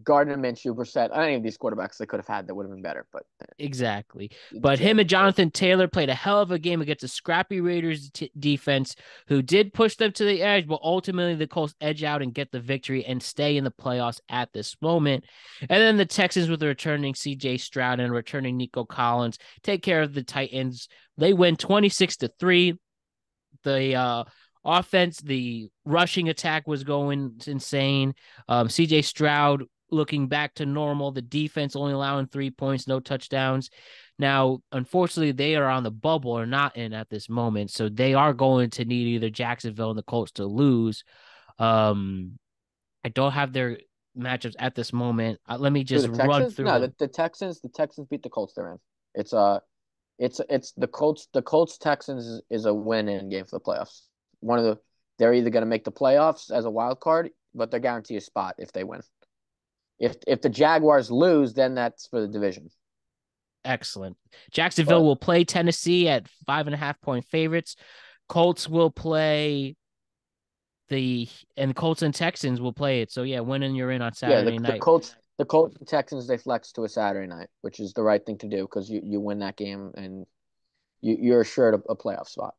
Gardner Minshew, Brissett, any of these quarterbacks they could have had that would have been better, but exactly. the But him Jets. and Jonathan Taylor played a hell of a game against a scrappy Raiders defense who did push them to the edge, but ultimately the Colts edge out and get the victory and stay in the playoffs at this moment. And then the Texans with the returning CJ Stroud and returning Nico Collins take care of the Titans. They win 26-3. The offense, the rushing attack was going insane. CJ Stroud looking back to normal. The defense only allowing 3 points, no touchdowns. Now, unfortunately, they are on the bubble or not in at this moment, so they are going to need either Jacksonville and the Colts to lose. I don't have their matchups at this moment. Let me Who just the run Texans? through No, them. the Texans beat the Colts. They're in. It's it's the Colts. The Colts Texans is a win-in game for the playoffs. They're either going to make the playoffs as a wild card, but they're guaranteed a spot if they win. If the Jaguars lose, then that's for the division. Excellent. Jacksonville But will play Tennessee at 5.5 point favorites. Colts will play the and Colts and Texans will play it. So yeah, winning you're in on yeah, Saturday night. The Colts and Texans they flex to a Saturday night, which is the right thing to do because you win that game and you're assured a playoff spot.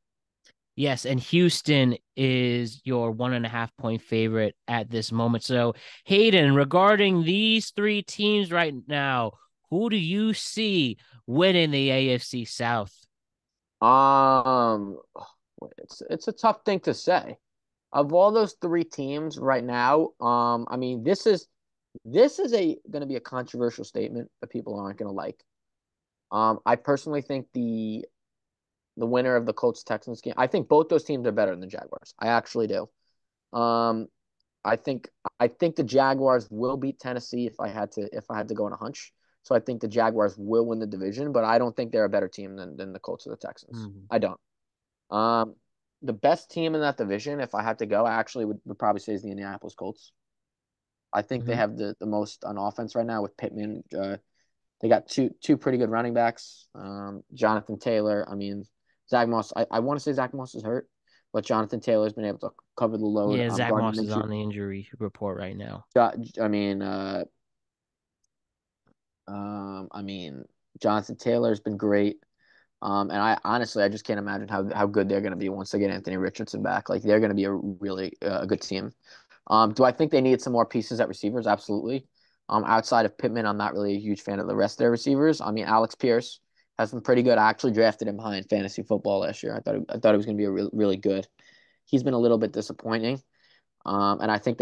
Yes, and Houston is your 1.5 point favorite at this moment. So Hayden, regarding these three teams right now, who do you see winning the AFC South? Um, it's a tough thing to say. Of all those three teams right now, I mean, this is a going to be a controversial statement that people aren't going to like. I personally think the winner of the Colts Texans game. I think both those teams are better than the Jaguars. I actually do. Um, I think I think the Jaguars will beat Tennessee if I had to go on a hunch. So I think the Jaguars will win the division, but I don't think they're a better team than the Colts or the Texans. Mhm. I don't. Um, the best team in that division, if I had to go, I actually would probably say is the Indianapolis Colts. I think they Mhm. have the most on offense right now with Pittman. They got two pretty good running backs. Jonathan Taylor. I mean, Zach Moss. I want to say Zach Moss is hurt, but Jonathan Taylor's been able to cover the load. Yeah, Zach Gardner Moss is Minshew. on the injury report right now. I mean, Jonathan Taylor's been great. And I honestly, I just can't imagine how good they're going to be once they get Anthony Richardson back. Like they're going to be a really good team. Do I think they need some more pieces at receivers? Absolutely. Outside of Pittman, I'm not really a huge fan of the rest of their receivers. I mean, Alex Pierce has been pretty good. I actually drafted him high in fantasy football last year. I thought he was going to be really good. He's been a little bit disappointing. And I think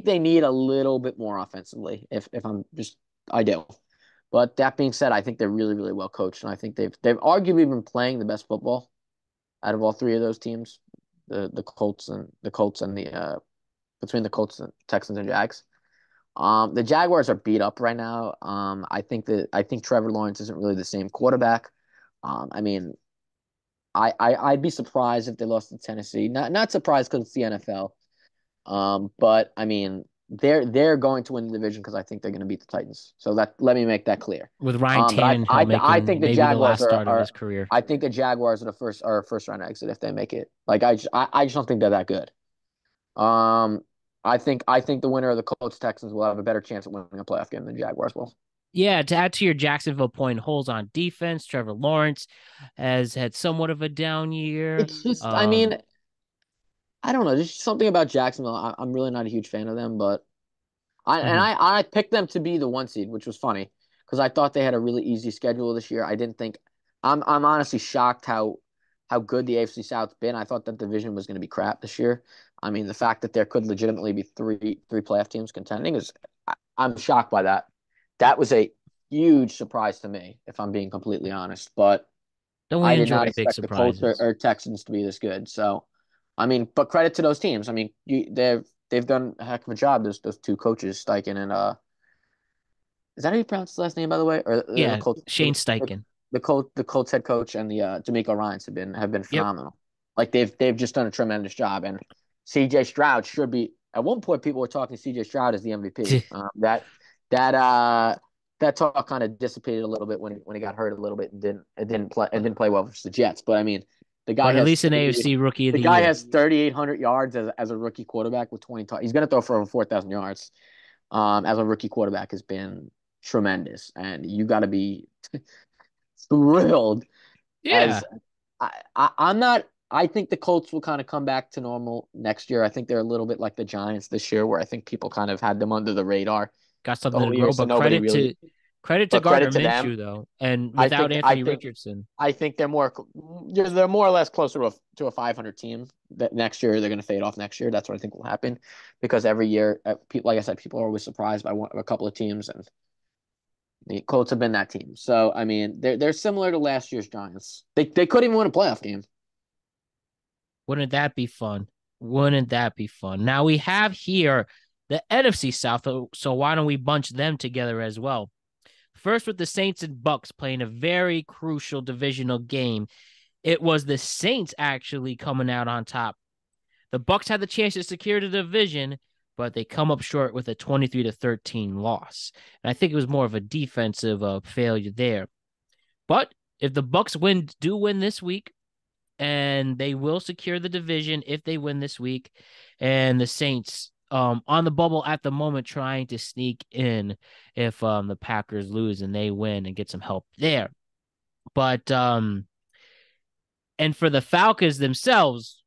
they need a little bit more offensively. If I'm just I do. But that being said, I think they're really well coached, and I think they've arguably been playing the best football out of all three of those teams, the Colts and the between the Colts and Texans and Jags. The Jaguars are beat up right now. I think Trevor Lawrence isn't really the same quarterback. I mean, I'd be surprised if they lost to Tennessee. Not surprised because it's the NFL. But I mean, they're going to win the division because I think they're going to beat the Titans. So that let me make that clear. With Ryan But Tannehill I making think the maybe the Jaguars last are start of his are career. I think the Jaguars are the first round exit if they make it. Like I just don't think they're that good. Um, I think the winner of the Colts Texans will have a better chance at winning a playoff game than the Jaguars will. Yeah, to add to your Jacksonville point, holes on defense. Trevor Lawrence has had somewhat of a down year. It's just, I Um, mean, I don't know. There's something about Jacksonville. I'm really not a huge fan of them, but I and mhm. I I picked them to be the one seed, which was funny because I thought they had a really easy schedule this year. I didn't think I'm honestly shocked how good the AFC South's been. I thought that division was going to be crap this year. I mean, the fact that there could legitimately be three playoff teams contending is I'm shocked by that. That was a huge surprise to me, if I'm being completely honest. But Don't we I did enjoy not big expect the Colts surprises? or Texans to be this good. So, I mean, but credit to those teams. I mean, they've done a heck of a job. Those two coaches, Steichen and is that how you pronounce his last name, by the way? Or the Yeah, Colts, Shane Steichen. the Colts head coach and the D'Amico Ryans have been Yep. phenomenal. Like they've just done a tremendous job. And C.J. Stroud should be. At one point, people were talking C.J. Stroud as the MVP. That that talk kind of dissipated a little bit when he got hurt a little bit and didn't play well versus the Jets. But I mean, the guy But at has least an 38 AFC Rookie of the the guy Year. has 3,800 yards as a rookie quarterback with 20. He's going to throw for over 4,000 yards. As a rookie quarterback has been tremendous, and you got to be thrilled. Yeah. As I'm not. I think the Colts will kind of come back to normal next year. I think they're a little bit like the Giants this year, where I think people kind of had them under the radar Got the something to whole year, grow, so but nobody really. credit to But Gardner credit to them. Minshew though, and I without think I Anthony think Richardson. I think they're more or less closer to a 500 team. That next year they're going to fade off next year. That's what I think will happen because every year, people like I said, people are always surprised by a couple of teams, and the Colts have been that team. So I mean, they're similar to last year's Giants. They couldn't even win a playoff game. Wouldn't that be fun? Wouldn't that be fun? Now we have here the NFC South, so why don't we bunch them together as well? First, with the Saints and Bucks playing a very crucial divisional game, it was the Saints actually coming out on top. The Bucks had the chance to secure the division, but they come up short with a 23-13 loss. And I think it was more of a defensive failure there. But if the Bucks do win this week, and they will secure the division if they win this week, and the Saints on the bubble at the moment trying to sneak in if the Packers lose and they win and get some help there. But and for the Falcons themselves,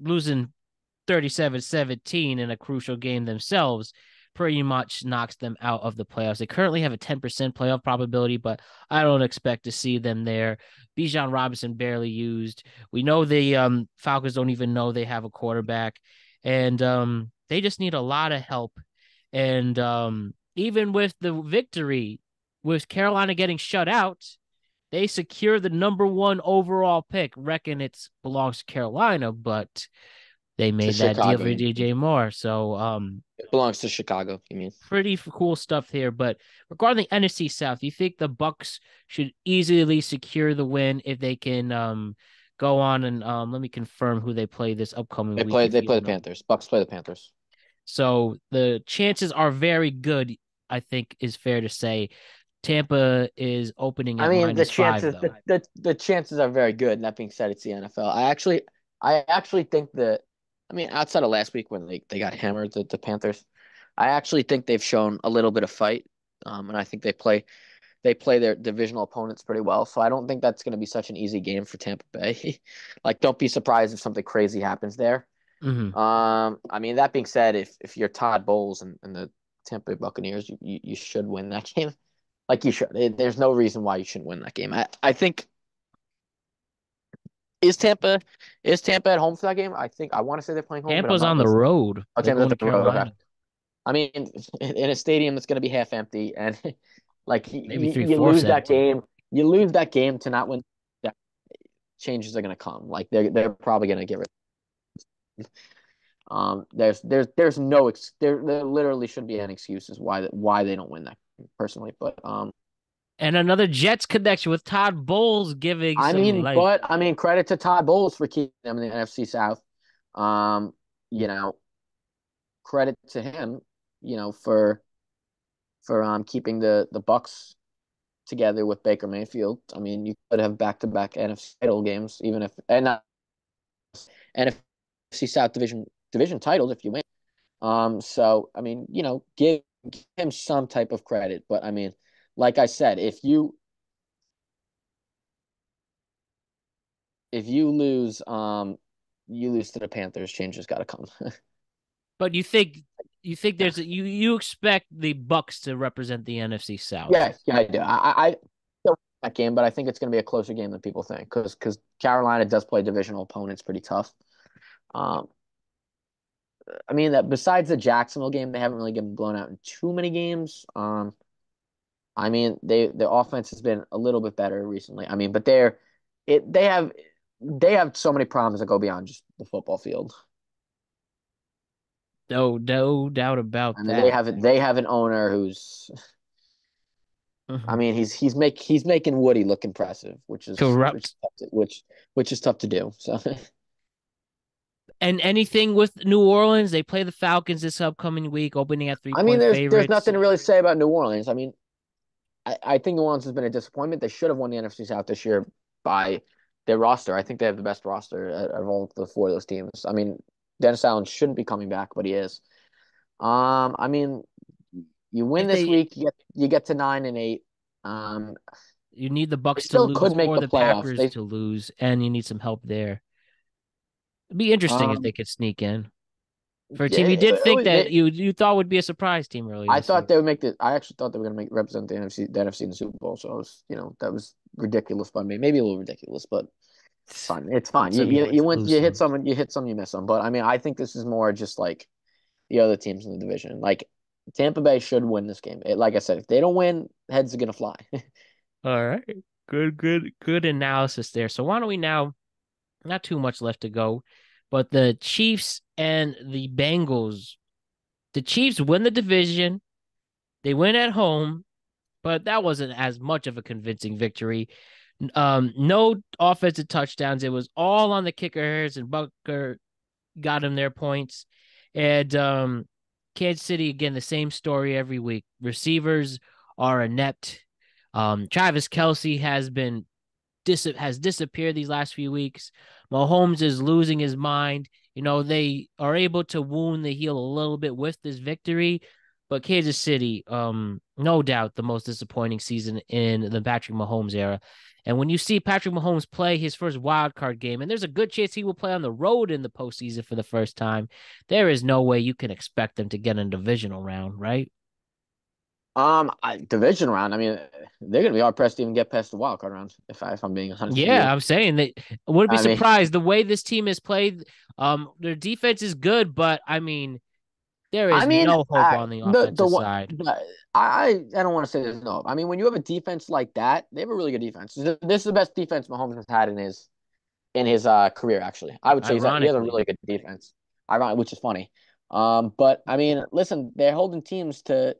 losing 37-17 in a crucial game themselves pretty much knocks them out of the playoffs. They currently have a 10% playoff probability, but I don't expect to see them there. Bijan Robinson barely used. We know the Falcons don't even know they have a quarterback, and they just need a lot of help. And even with the victory, with Carolina getting shut out, They secure the number 1 overall pick. Reckon it belongs to Carolina, but they To made that deal Chicago, for you mean? DJ Moore. So It belongs to Chicago, you mean? pretty cool stuff here. But regarding the NFC South, you think the Bucks should easily secure the win if they can go on and let me confirm who they play this upcoming week if They you play the don't know. Panthers. Bucks play the Panthers. So the chances are very good, I think is fair to say. Tampa is opening I at mean, the -5 chances though. the chances are very good. That being said, it's the NFL. I actually think that I mean, outside of last week when they got hammered, the Panthers, I actually think they've shown a little bit of fight. And I think they play their divisional opponents pretty well. So I don't think that's going to be such an easy game for Tampa Bay. Like, don't be surprised if something crazy happens there. Mm-hmm. I mean, that being said, if you're Todd Bowles and the Tampa Bay Buccaneers, you should win that game. Like you should. There's no reason why you shouldn't win that game. I think is Tampa is Tampa at home for that game? I want to say they're playing home, but I'm Tampa's not on the listening. road. Oh, They're Tampa's going at to the road. Okay. Carolina. I mean, in a stadium that's going to be half empty, and like Maybe you three-fourths lose that empty. game, you lose that game to not win. That changes are going to come. Like they're probably going to get rid. There's no there literally shouldn't be any excuses why they don't win that personally, but And another Jets connection with Todd Bowles giving I some mean, life. but I mean, credit to Todd Bowles for keeping them in the NFC South. Um, you know, credit to him, for keeping the Bucks together with Baker Mayfield. I mean, you could have back-to-back NFC title games, even if and not NFC South division titles if you win. So I mean, give him some type of credit. But I mean, like I said, if you lose to the Panthers, change has got to come. But you think you expect the Bucks to represent the NFC South. Yeah, yeah, I do. I don't like that game, but I think it's going to be a closer game than people think because Carolina does play divisional opponents pretty tough. Um, I mean that besides the Jacksonville game, they haven't really been blown out in too many games. I mean their offense has been a little bit better recently. I mean, but it they have so many problems that go beyond just the football field. No doubt about I mean that. they have an owner who's I Mhm. mean he's making Woody look impressive, which is which is Corrupt. tough to, which is tough to do. So And anything with New Orleans, they play the Falcons this upcoming week, opening at three I mean point there's favorites. nothing to really say about New Orleans. I mean I think New Orleans has been a disappointment. They should have won the NFC South this year by their roster. I think they have the best roster of all the four of those teams. I mean, Dennis Allen shouldn't be coming back, but he is. I mean, you win If this they week, you get to 9-8. Um, You need the they Bucks to still lose could make or the the playoffs. Packers to lose, and you need some help there. It'd be interesting if Um, they could sneak in for a yeah, team you did think that they, you thought would be a surprise team earlier I this year. thought they would make the. I actually thought they were going to make represent the NFC in the Super Bowl. So that was ridiculous by me. Maybe a little ridiculous, but it's fine. It's fine. Win You some, you you win you some, win. lose You hit some. some. You hit some. You miss some. But I mean, I think this is more just like the other teams in the division. Like Tampa Bay should win this game. Like I said, if they don't win, heads are gonna fly. All right. Good analysis there. So why don't we now, not too much left to go, but the Chiefs and the Bengals. The Chiefs win the division. They win at home, but that wasn't as much of a convincing victory. No offensive touchdowns. It was all on the kickers, and Bucker got him their points. And Kansas City, again, the same story every week. Receivers are inept. Travis Kelce has disappeared these last few weeks. Mahomes is losing his mind. They are able to wound the heel a little bit with this victory, but Kansas City, no doubt the most disappointing season in the Patrick Mahomes era. And when you see Patrick Mahomes play his first wild card game, and there's a good chance he will play on the road in the postseason for the first time, there is no way you can expect them to get in a divisional round, right? Division round. I mean, they're gonna be hard pressed to even get past the wild card round. If I'm being honest with Yeah, you. I'm saying that I wouldn't be I mean, surprised the way this team has played. Their defense is good, but I mean, There I is mean, no hope on the the offensive one side. I don't want to say there's no. I mean, when you have a defense like that, they have a really good defense. This is the best defense Mahomes has had in his career. Actually, I would say he has a Ironically, really good defense. Ironic, which is funny. But I mean, listen, they're holding teams to,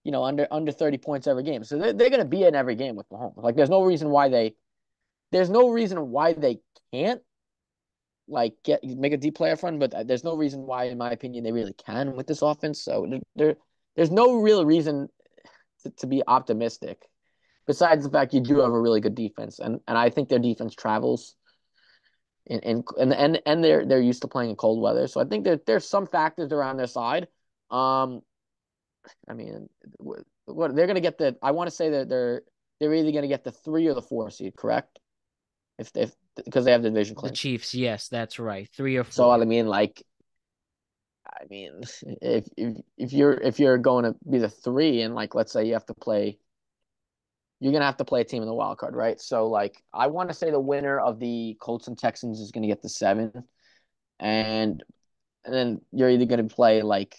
under 30 points every game, so they're going to be in every game with Mahomes. Like, there's no reason why they can't like make a deep playoff run, but there's no reason why, in my opinion, they really can with this offense. So there's no real reason to be optimistic, besides the fact you do have a really good defense, and I think their defense travels, and they're used to playing in cold weather. So I think there's some factors around their side. Um, I mean, what they're gonna get I want to say that they're either gonna get the 3 or the 4 seed, correct? If because they have the division the clinch. Chiefs, yes, that's right. 3 or 4. So I mean, if you're going to be the 3, and like let's say you're gonna have to play a team in the wild card, right? So like I want to say the winner of the Colts and Texans is gonna get the 7, and then you're either gonna play like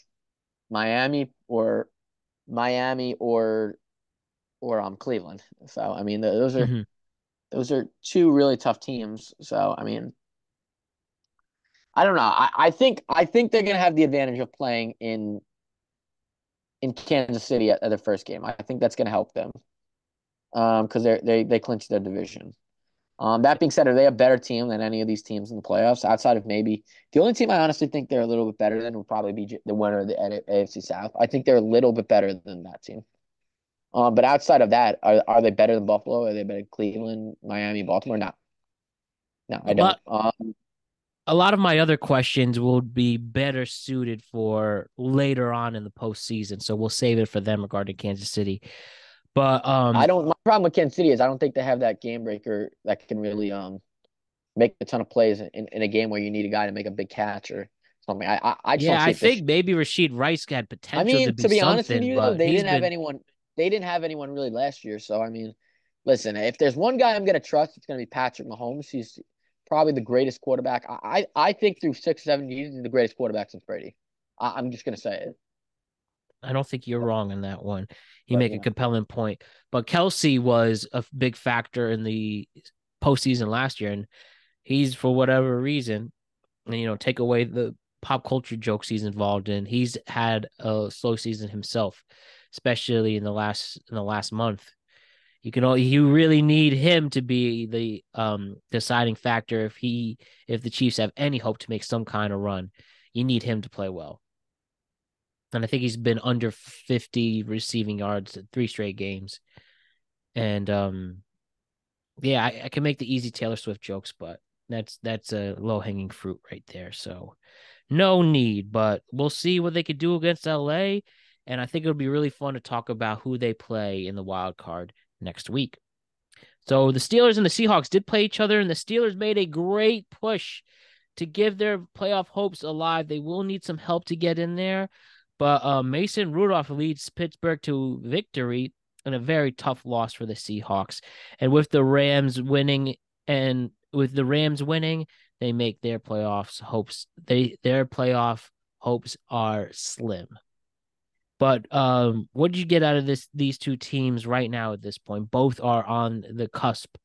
Miami or Miami or Cleveland. So I mean Hmm. those are two really tough teams. So I mean I don't know. I think they're gonna have the advantage of playing in Kansas City at their first game. I think that's gonna help them because they clinched their division. That being said, are they a better team than any of these teams in the playoffs? Outside of maybe the only team I honestly think they're a little bit better than would probably be the winner of the AFC South. I think they're a little bit better than that team. But outside of that, are they better than Buffalo? Are they better than Cleveland, Miami, Baltimore? No, no, I don't. But a lot of my other questions will be better suited for later on in the postseason, so we'll save it for them regarding Kansas City. But I don't. My problem with Kansas City is I don't think they have that game breaker that can really make a ton of plays in a game where you need a guy to make a big catch or something. I just don't yeah, see I it this. think maybe Rashid Rice had I potential to mean, be to be honest with something, you, though, but he's been they didn't have anyone really last year. So, I mean, listen, if there's one guy I'm going to trust, it's going to be Patrick Mahomes. He's probably the greatest quarterback. I think through 6, 7 years, he's the greatest quarterback since Brady. I'm just going to say it. I don't think you're wrong in that one. You But, make a compelling point. But Kelsey was a big factor in the postseason last year, and he's for whatever reason, and take away the pop culture jokes he's involved in. He's had a slow season himself, especially in the last month. You really need him to be the deciding factor if the Chiefs have any hope to make some kind of run. You need him to play well. And I think he's been under 50 receiving yards in 3 straight games. And yeah, I can make the easy Taylor Swift jokes, but that's a low hanging fruit right there. So no need, but we'll see what they could do against LA. And I think it'll be really fun to talk about who they play in the wild card next week. So the Steelers and the Seahawks did play each other, and the Steelers made a great push to give their playoff hopes alive. They will need some help to get in there, but Mason Rudolph leads Pittsburgh to victory in a very tough loss for the Seahawks. And with the Rams winning, they make their playoffs hopes. Their playoff hopes are slim. But what did you get out of these two teams right now at this point? Both are on the cusp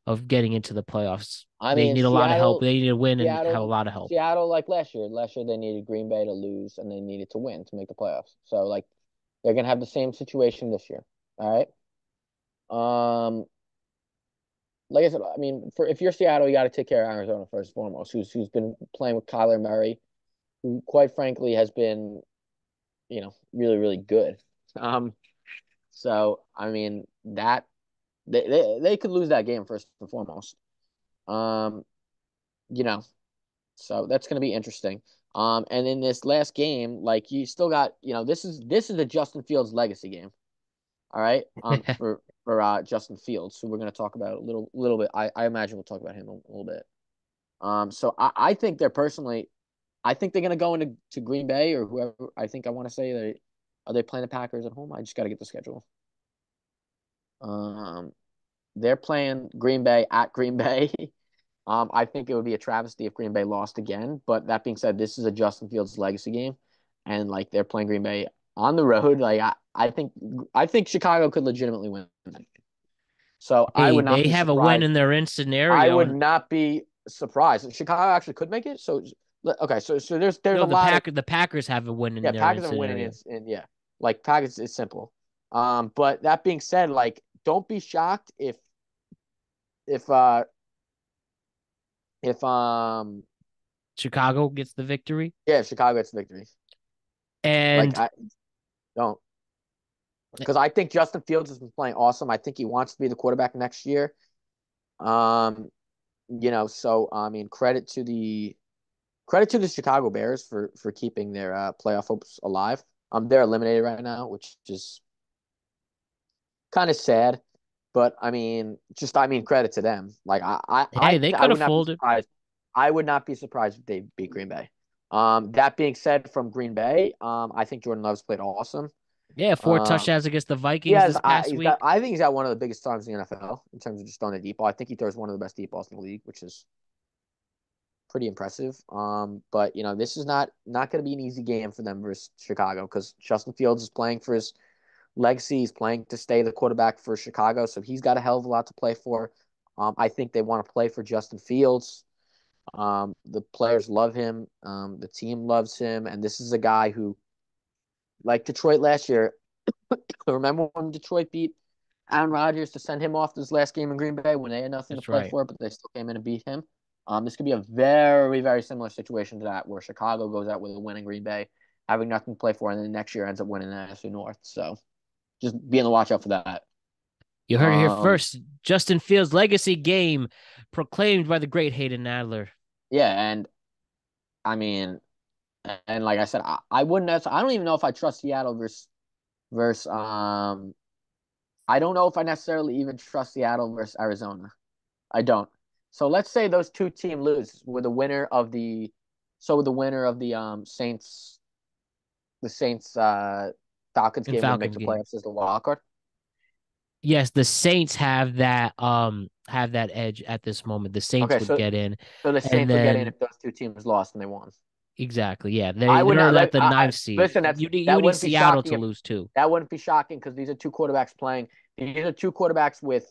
of getting into the playoffs. I They mean, need a lot of help. They need to win and have a Seattle, lot of help. Seattle, like last year. Last year they needed Green Bay to lose, and they needed to win to make the playoffs. So like they're gonna have the same situation this year. All right. Um, like I said, I mean, for if you're Seattle, you got to take care of Arizona first and foremost, who's been playing with Kyler Murray, who quite frankly has been, really really good. Um, so I mean that they could lose that game first and foremost. Um, you know, so that's going to be interesting. And in this last game, like you still got, this is a Justin Fields legacy game. All right. For Justin Fields, who we're going to talk about a little bit. I imagine we'll talk about him a little bit. So I think I think they're going to go into Green Bay or whoever. I want to say are they playing the Packers at home? I just got to get the schedule. Um, they're playing Green Bay at Green Bay. I think it would be a travesty if Green Bay lost again. But that being said, this is a Justin Fields legacy game, and like they're playing Green Bay on the road. Like I think Chicago could legitimately win that game. So I Hey, would not they be have a win surprised. in their in I scenario, would and not be surprised. Chicago actually could make it. So okay, so there's no, a lot of The Packers have a win in yeah, their in Packers are winning scenario. in yeah, like Packers is simple. But that being said, like don't be shocked if uh if Chicago gets the victory, yeah, Chicago gets the victory. Like and I don't because I think Justin Fields has been playing awesome. I think he wants to be the quarterback next year. Um, so I mean, credit to the Chicago Bears for keeping their playoff hopes alive. They're eliminated right now, which is kind of sad. But I mean, credit to them. Like hey, they I could have would not be folded. surprised. I would not be surprised if they beat Green Bay. That being said, from Green Bay, I think Jordan Love's played awesome. Yeah, four Um, touchdowns against the he Vikings has this past he's got week. I think he's got one of the biggest arms in the NFL in terms of just throwing a deep ball. I think he throws one of the best deep balls in the league, which is pretty impressive. But this is not going to be an easy game for them versus Chicago because Justin Fields is playing for his legacy. He's playing to stay the quarterback for Chicago, so he's got a hell of a lot to play for. I think they want to play for Justin Fields. The players love him. The team loves him, and this is a guy who, like Detroit last year, remember when Detroit beat Aaron Rodgers to send him off this last game in Green Bay when they had nothing to That's play right. for, but they still came in and beat him. This could be a very, very similar situation to that, where Chicago goes out with a win in Green Bay, having nothing to play for, and then next year ends up winning the NFC North. So just be on the watch out for that. You heard it here Um, first. Justin Fields' legacy game proclaimed by the great Hayden Nadler. yeah, and I mean, and like I said, I wouldn't. I don't even know if I trust Seattle versus. I don't know if I necessarily even trust Seattle versus Arizona. I don't. So let's say those two teams lose with the winner of the so with the winner of the Saints Falcons In game would make Falcons the game. playoffs as the wild card. Yes, the Saints have that edge at this moment. The Saints Okay, would so get in, so the and Saints would get in then if those two teams lost and they won. exactly, yeah, I would they're not at let the ninth seed. listen. You That need wouldn't be Seattle shocking to if lose too. that wouldn't be shocking because these are two quarterbacks playing. These are two quarterbacks with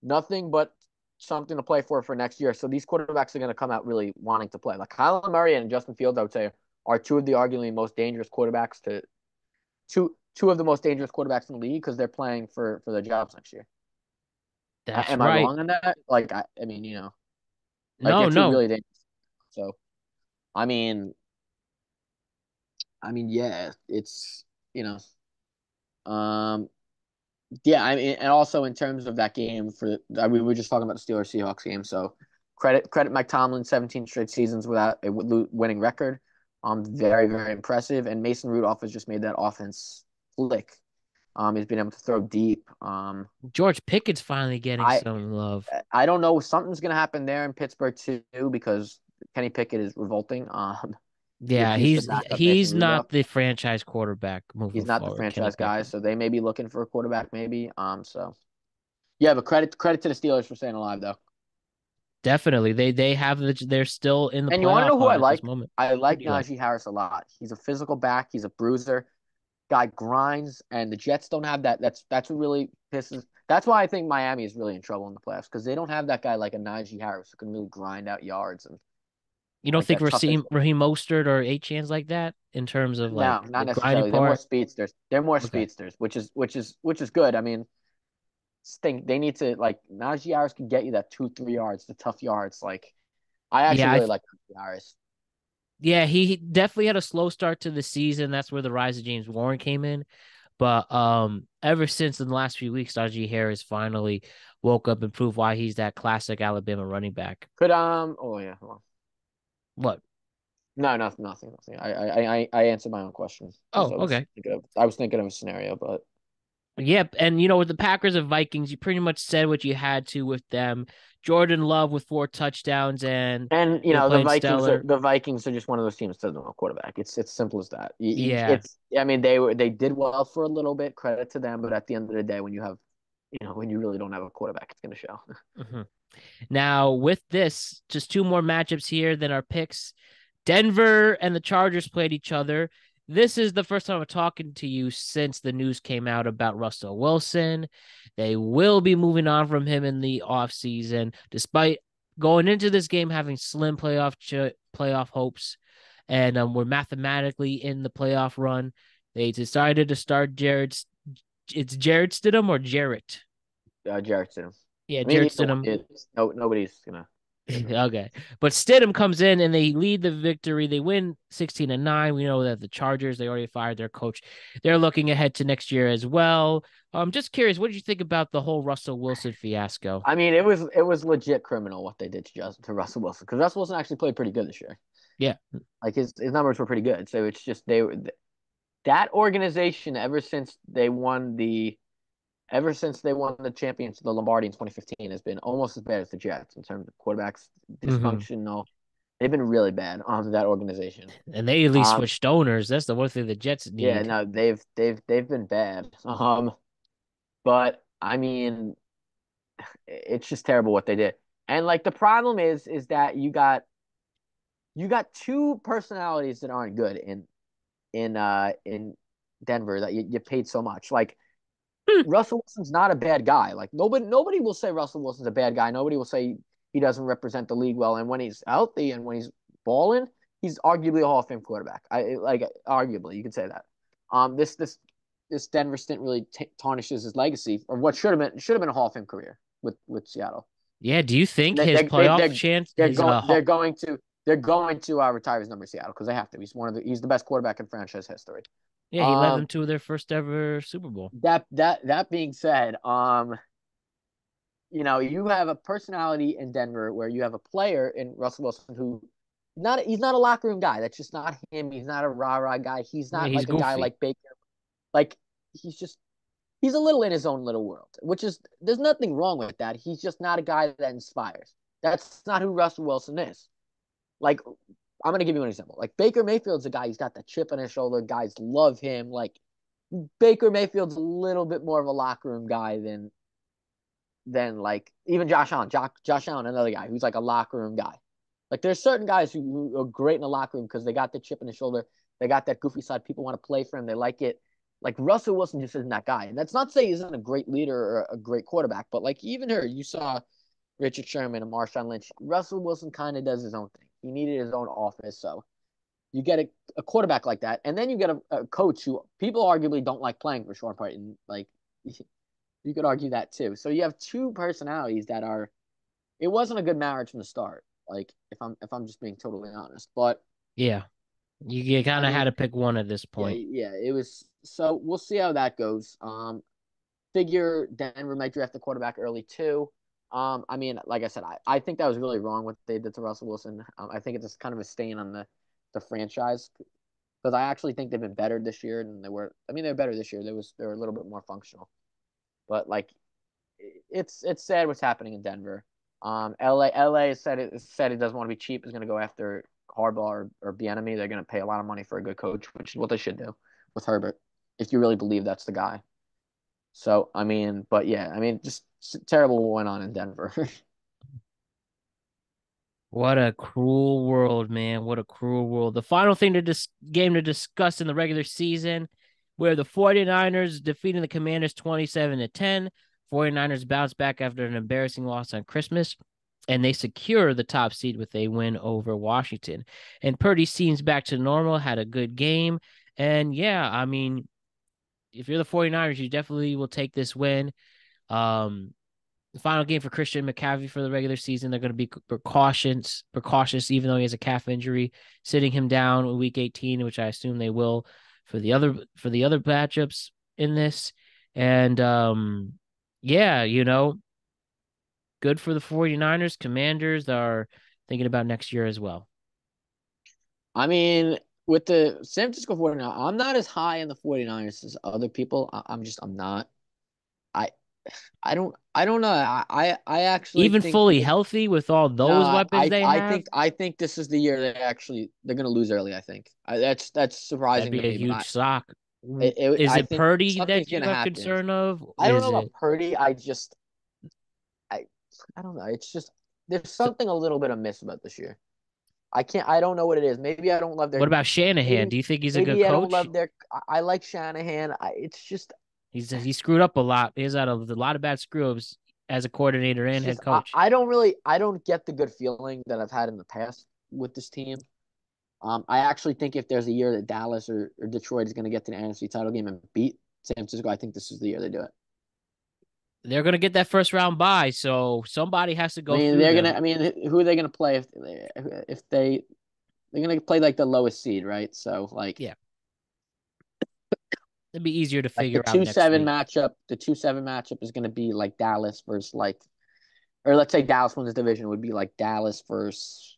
nothing but something to play for next year. So these quarterbacks are going to come out really wanting to play. Like Kyler Murray and Justin Fields, I would say, are two of the arguably most dangerous quarterbacks to two of the most dangerous quarterbacks in the league because they're playing for their jobs next year. That's Am I right. wrong on that? Like like they're No, two no, really dangerous. So I mean, yeah, it's you know, um, yeah, and also in terms of that game we were just talking about the Steelers Seahawks game. So credit Mike Tomlin, 17 straight seasons without a winning record. Very very impressive. And Mason Rudolph has just made that offense click. He's been able to throw deep. George Pickett's finally getting I some love. I don't know. Something's gonna happen there in Pittsburgh too because Kenny Pickett is revolting. If Yeah, he's the backup Mason he's not Rudolph. the franchise quarterback He's moving not the forward. Kenny franchise guy, Pickett. so they may be looking for a quarterback, maybe. So yeah, but credit to the Steelers for staying alive though. Definitely, they're still in the And you want to playoff know who I hunt at this like? moment. I Who like do you like? Najee Harris a lot. He's a physical back. He's a bruiser. Guy grinds, and the Jets don't have that. That's what really pisses. That's why I think Miami is really in trouble in the playoffs because they don't have that guy like a Najee Harris who can really grind out yards and You don't like think that tough edge. Raheem Mostert or Achans like that in terms of like No, not the grinding necessarily. They're more part? speedsters. They're more Okay. speedsters, which is good. I mean, think they need to like Najee Harris can get you that 2-3 yards, the tough yards. Like I actually Yeah, really like Najee Harris. yeah, he definitely had a slow start to the season. That's where the rise of James Warren came in. But ever since in the last few weeks, Najee Harris finally woke up and proved why he's that classic Alabama running back. Could oh yeah, well, What? no, nothing. I answered my own question because Oh, okay. I was thinking of a scenario, but Yep. And with the Packers and Vikings, you pretty much said what you had to with them. Jordan Love with 4 touchdowns and and the playing Vikings are stellar. the Vikings are just one of those teams that doesn't know quarterback. It's simple as that. Yeah. It's I mean they did well for a little bit, credit to them, but at the end of the day, when you have when you really don't have a quarterback, it's going to show. hmm Now, with this, just two more matchups here than our picks. Denver and the Chargers played each other. this is the first time I'm talking to you since the news came out about Russell Wilson. They will be moving on from him in the offseason, despite going into this game having slim playoff hopes, and we're mathematically in the playoff run. They decided to start Jared. It's Jared Stidham or Jarrett? Jarrett Stidham. Yeah, I mean, Jared either one. Stidham. Nobody's gonna get him. Okay. But Stidham comes in and they lead the victory. They win 16-9. We know that the Chargers, they already fired their coach. They're looking ahead to next year as well. I'm just curious, what did you think about the whole Russell Wilson fiasco? I mean, it was legit criminal what they did to Russell Wilson, because Russell Wilson actually played pretty good this year. Yeah. Like his numbers were pretty good. So it's just that organization ever since they won the championship, the Lombardi in 2015, has been almost as bad as the Jets in terms of quarterbacks Mm-hmm. dysfunctional. They've been really bad on that organization. And they at least Um, switched owners. That's the one thing the Jets yeah, need. no, they've been bad. But I mean, it's just terrible what they did. And like the problem is that you got two personalities that aren't good in Denver that you paid so much. Like Hmm. Russell Wilson's not a bad guy. Like nobody will say Russell Wilson's a bad guy. Nobody will say he doesn't represent the league well. And when he's healthy and when he's balling, he's arguably a Hall of Fame quarterback. Arguably you could say that. This Denver stint really tarnishes his legacy of what should have been a Hall of Fame career with Seattle. Yeah, do you think They his they they playoff they're, chance, they're his going they're going to retire his number in Seattle because they have to. He's the best quarterback in franchise history. yeah, he led them Um, to their first ever Super Bowl. that being said, you have a personality in Denver where you have a player in Russell Wilson who he's not a locker room guy. That's just not him. He's not a rah-rah guy. He's Yeah, not he's like a guy goofy. like Baker. Like he's a little in his own little world, which is there's nothing wrong with that. He's just not a guy that inspires. That's not who Russell Wilson is. Like I'm gonna give you an example. Like Baker Mayfield's a guy. He's got the chip on his shoulder. Guys love him. Like Baker Mayfield's a little bit more of a locker room guy than like even Josh Allen. Josh Allen, another guy who's like a locker room guy. Like there's certain guys who are great in the locker room because they got the chip in the shoulder. They got that goofy side. People want to play for him. They like it. Like Russell Wilson just isn't that guy. And that's not to say he isn't a great leader or a great quarterback, but like even here, you saw Richard Sherman and Marshawn Lynch. Russell Wilson kind of does his own thing. He needed his own office. So you get a quarterback like that, and then you get a coach who people arguably don't like playing for Sean Payton. Like you could argue that too. So you have two personalities that are. It wasn't a good marriage from the start. Like if I'm just being totally honest, but Yeah. You I kind of had mean, to pick one at this yeah, point. yeah, it was. So we'll see how that goes. Figure Denver might draft the quarterback early too. I mean, like I said, I think that was really wrong what they did to Russell Wilson. I think it's just kind of a stain on the franchise because I actually think they've been better this year than they were. I mean, they're better this year. They were a little bit more functional, but like it's sad what's happening in Denver. LA said it doesn't want to be cheap. It's going to go after Harbaugh or Bieniemy. They're going to pay a lot of money for a good coach, which is what they should do with Herbert if you really believe that's the guy. So I mean, but yeah, I mean, just terrible what went on in Denver. What a cruel world, man. What a cruel world. The final thing game to discuss in the regular season, where the 49ers defeating the Commanders 27-10. 49ers bounce back after an embarrassing loss on Christmas, and they secure the top seed with a win over Washington. And Purdy seems back to normal, had a good game. And yeah, I mean, if you're the 49ers, you definitely will take this win. Um, the final game for Christian McCaffrey for the regular season, they're going to be precautious, even though he has a calf injury, sitting him down in week 18, which I assume they will for the other matchups in this. And yeah, good for the 49ers. Commanders are thinking about next year as well. I mean, with the San Francisco 49ers, I'm not as high in the 49ers as other people. I'm not. I I don't know. I actually Even think fully healthy with all no, those weapons they have, I think this is the year they're gonna lose early. I think that's that'd surprising to be a me, but huge shock. Is I it think Purdy something's that you gonna have happen. concern of? I don't know Is about it Purdy. I I don't know. It's just there's so something a little bit amiss about this year. I don't know what it is. Maybe I don't love What their. about Shanahan? Maybe Do you think he's a good maybe I don't coach? love their. I like Shanahan. It's just He screwed up a lot. He's had a lot of bad screw ups as a coordinator it's and just head coach. I don't get the good feeling that I've had in the past with this team. I actually think if there's a year that Dallas or Detroit is going to get to the NFC title game and beat San Francisco, I think this is the year they do it. They're gonna get that first round bye, so somebody has to I go mean, through they're gonna. them. I mean, who are they gonna play if they're gonna play like the lowest seed, right? So Yeah, it'd be easier to like the figure out two next seven week. matchup, the 2-7 matchup is gonna be like Dallas versus like, or let's say Dallas wins the division would be like Dallas versus.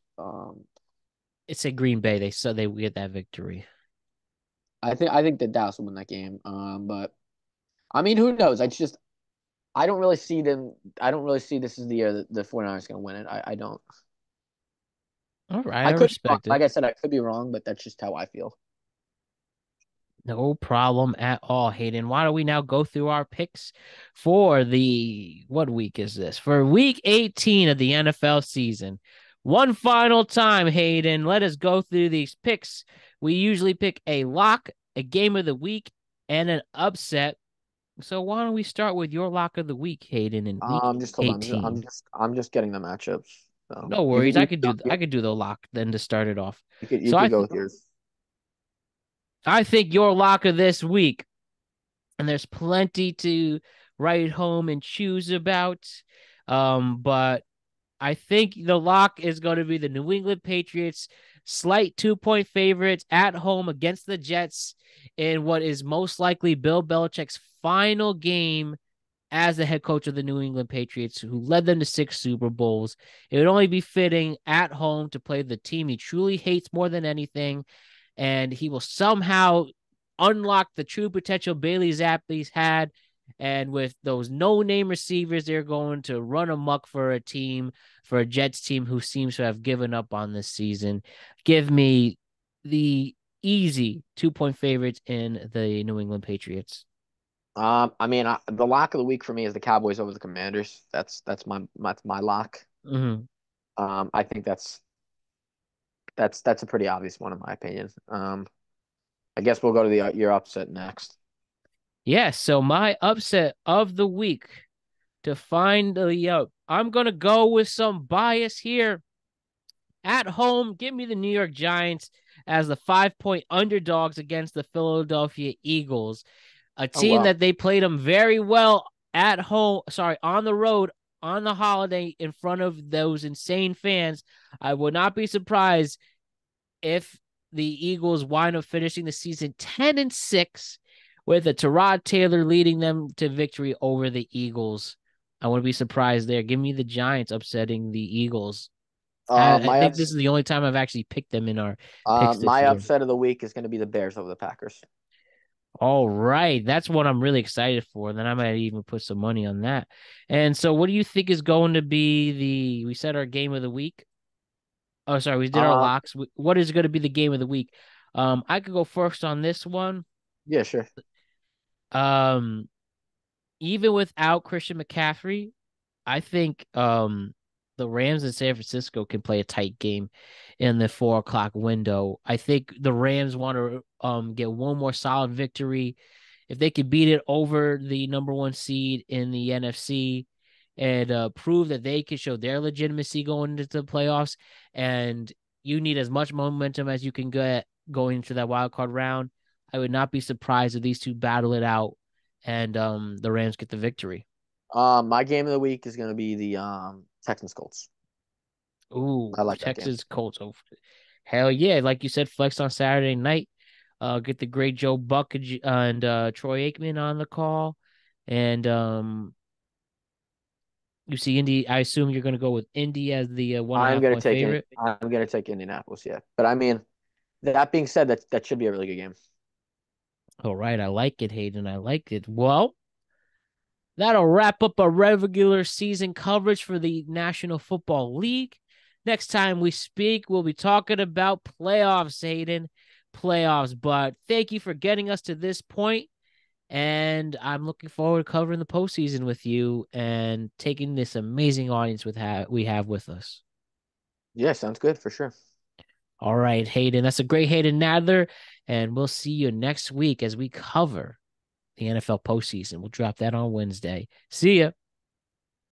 It's a Green Bay. They get that victory. I think that Dallas will win that game. But I mean, who knows? I don't really see them. I don't really see this as the year that the 49ers going to win it. I don't. All right, I I could be wrong. respect it. Like I said, I could be wrong, but that's just how I feel. No problem at all, Hayden. Why don't we now go through our picks for the what week is this? For week 18 of the NFL season. One final time, Hayden. Let us go through these picks. We usually pick a lock, a game of the week, and an upset. So why don't we start with your lock of the week, Hayden, in week Just hold on. 18? I'm just getting the matchups. So No worries. I could do the lock then to start it off. you So could go with yours. I think your lock of this week, and there's plenty to write home and choose about. But I think the lock is going to be the New England Patriots, slight 2-point favorites at home against the Jets in what is most likely Bill Belichick's final game as the head coach of the New England Patriots, who led them to 6 Super Bowls. It would only be fitting at home to play the team he truly hates more than anything, and he will somehow unlock the true potential Bailey Zappi's had. And with those no-name receivers, they're going to run amok for a Jets team who seems to have given up on this season. Give me the easy 2-point favorites in the New England Patriots. I mean, the lock of the week for me is the Cowboys over the Commanders. That's my lock. Mm-hmm. I think that's a pretty obvious one in my opinion. I guess we'll go to the your upset next. Yeah, so my upset of the week to find the I'm gonna go with some bias here. At home, give me the New York Giants as the 5-point underdogs against the Philadelphia Eagles, a Oh team wow. that they played them very well at home, sorry, on the road on the holiday in front of those insane fans. I would not be surprised if the Eagles wind up finishing the season 10-6 with a Tyrod Taylor leading them to victory over the Eagles. I wouldn't be surprised there. Give me the Giants upsetting the Eagles. I My think this ups is the only time I've actually picked them in our picks this my year. upset of the week is going to be the Bears over the Packers. All right. That's what I'm really excited for. Then I might even put some money on that. And so what do you think is going to be we said our game of the week? Oh, sorry, we did our Um, locks. What is going to be the game of the week? I could go first on this one. yeah, sure. Um, even without Christian McCaffrey, I think the Rams in San Francisco can play a tight game in the 4 o'clock window. I think the Rams want to get one more solid victory. If they could beat it over the number 1 seed in the NFC and prove that they can show their legitimacy going into the playoffs, and you need as much momentum as you can get going into that wild card round, I would not be surprised if these two battle it out and the Rams get the victory. My game of the week is going to be the Texans Colts. Ooh, I like that game. Texas Colts. Oh, hell yeah. Like you said, flex on Saturday night. Get the great Joe Buck and Troy Aikman on the call. And you see Indy. I assume you're going to go with Indy as the one and a I'm half going to point take it. favorite. I'm going to take Indianapolis. Yeah, but I mean, that being said, that should be a really good game. All right. I like it, Hayden. I like it. Well, that'll wrap up our regular season coverage for the National Football League. Next time we speak, we'll be talking about playoffs, Hayden. Playoffs. But thank you for getting us to this point. And I'm looking forward to covering the postseason with you and taking this amazing audience we have with us. Yeah, sounds good for sure. All right, Hayden. That's a great Hayden Nadler. And we'll see you next week as we cover the NFL postseason. We'll drop that on Wednesday. See ya.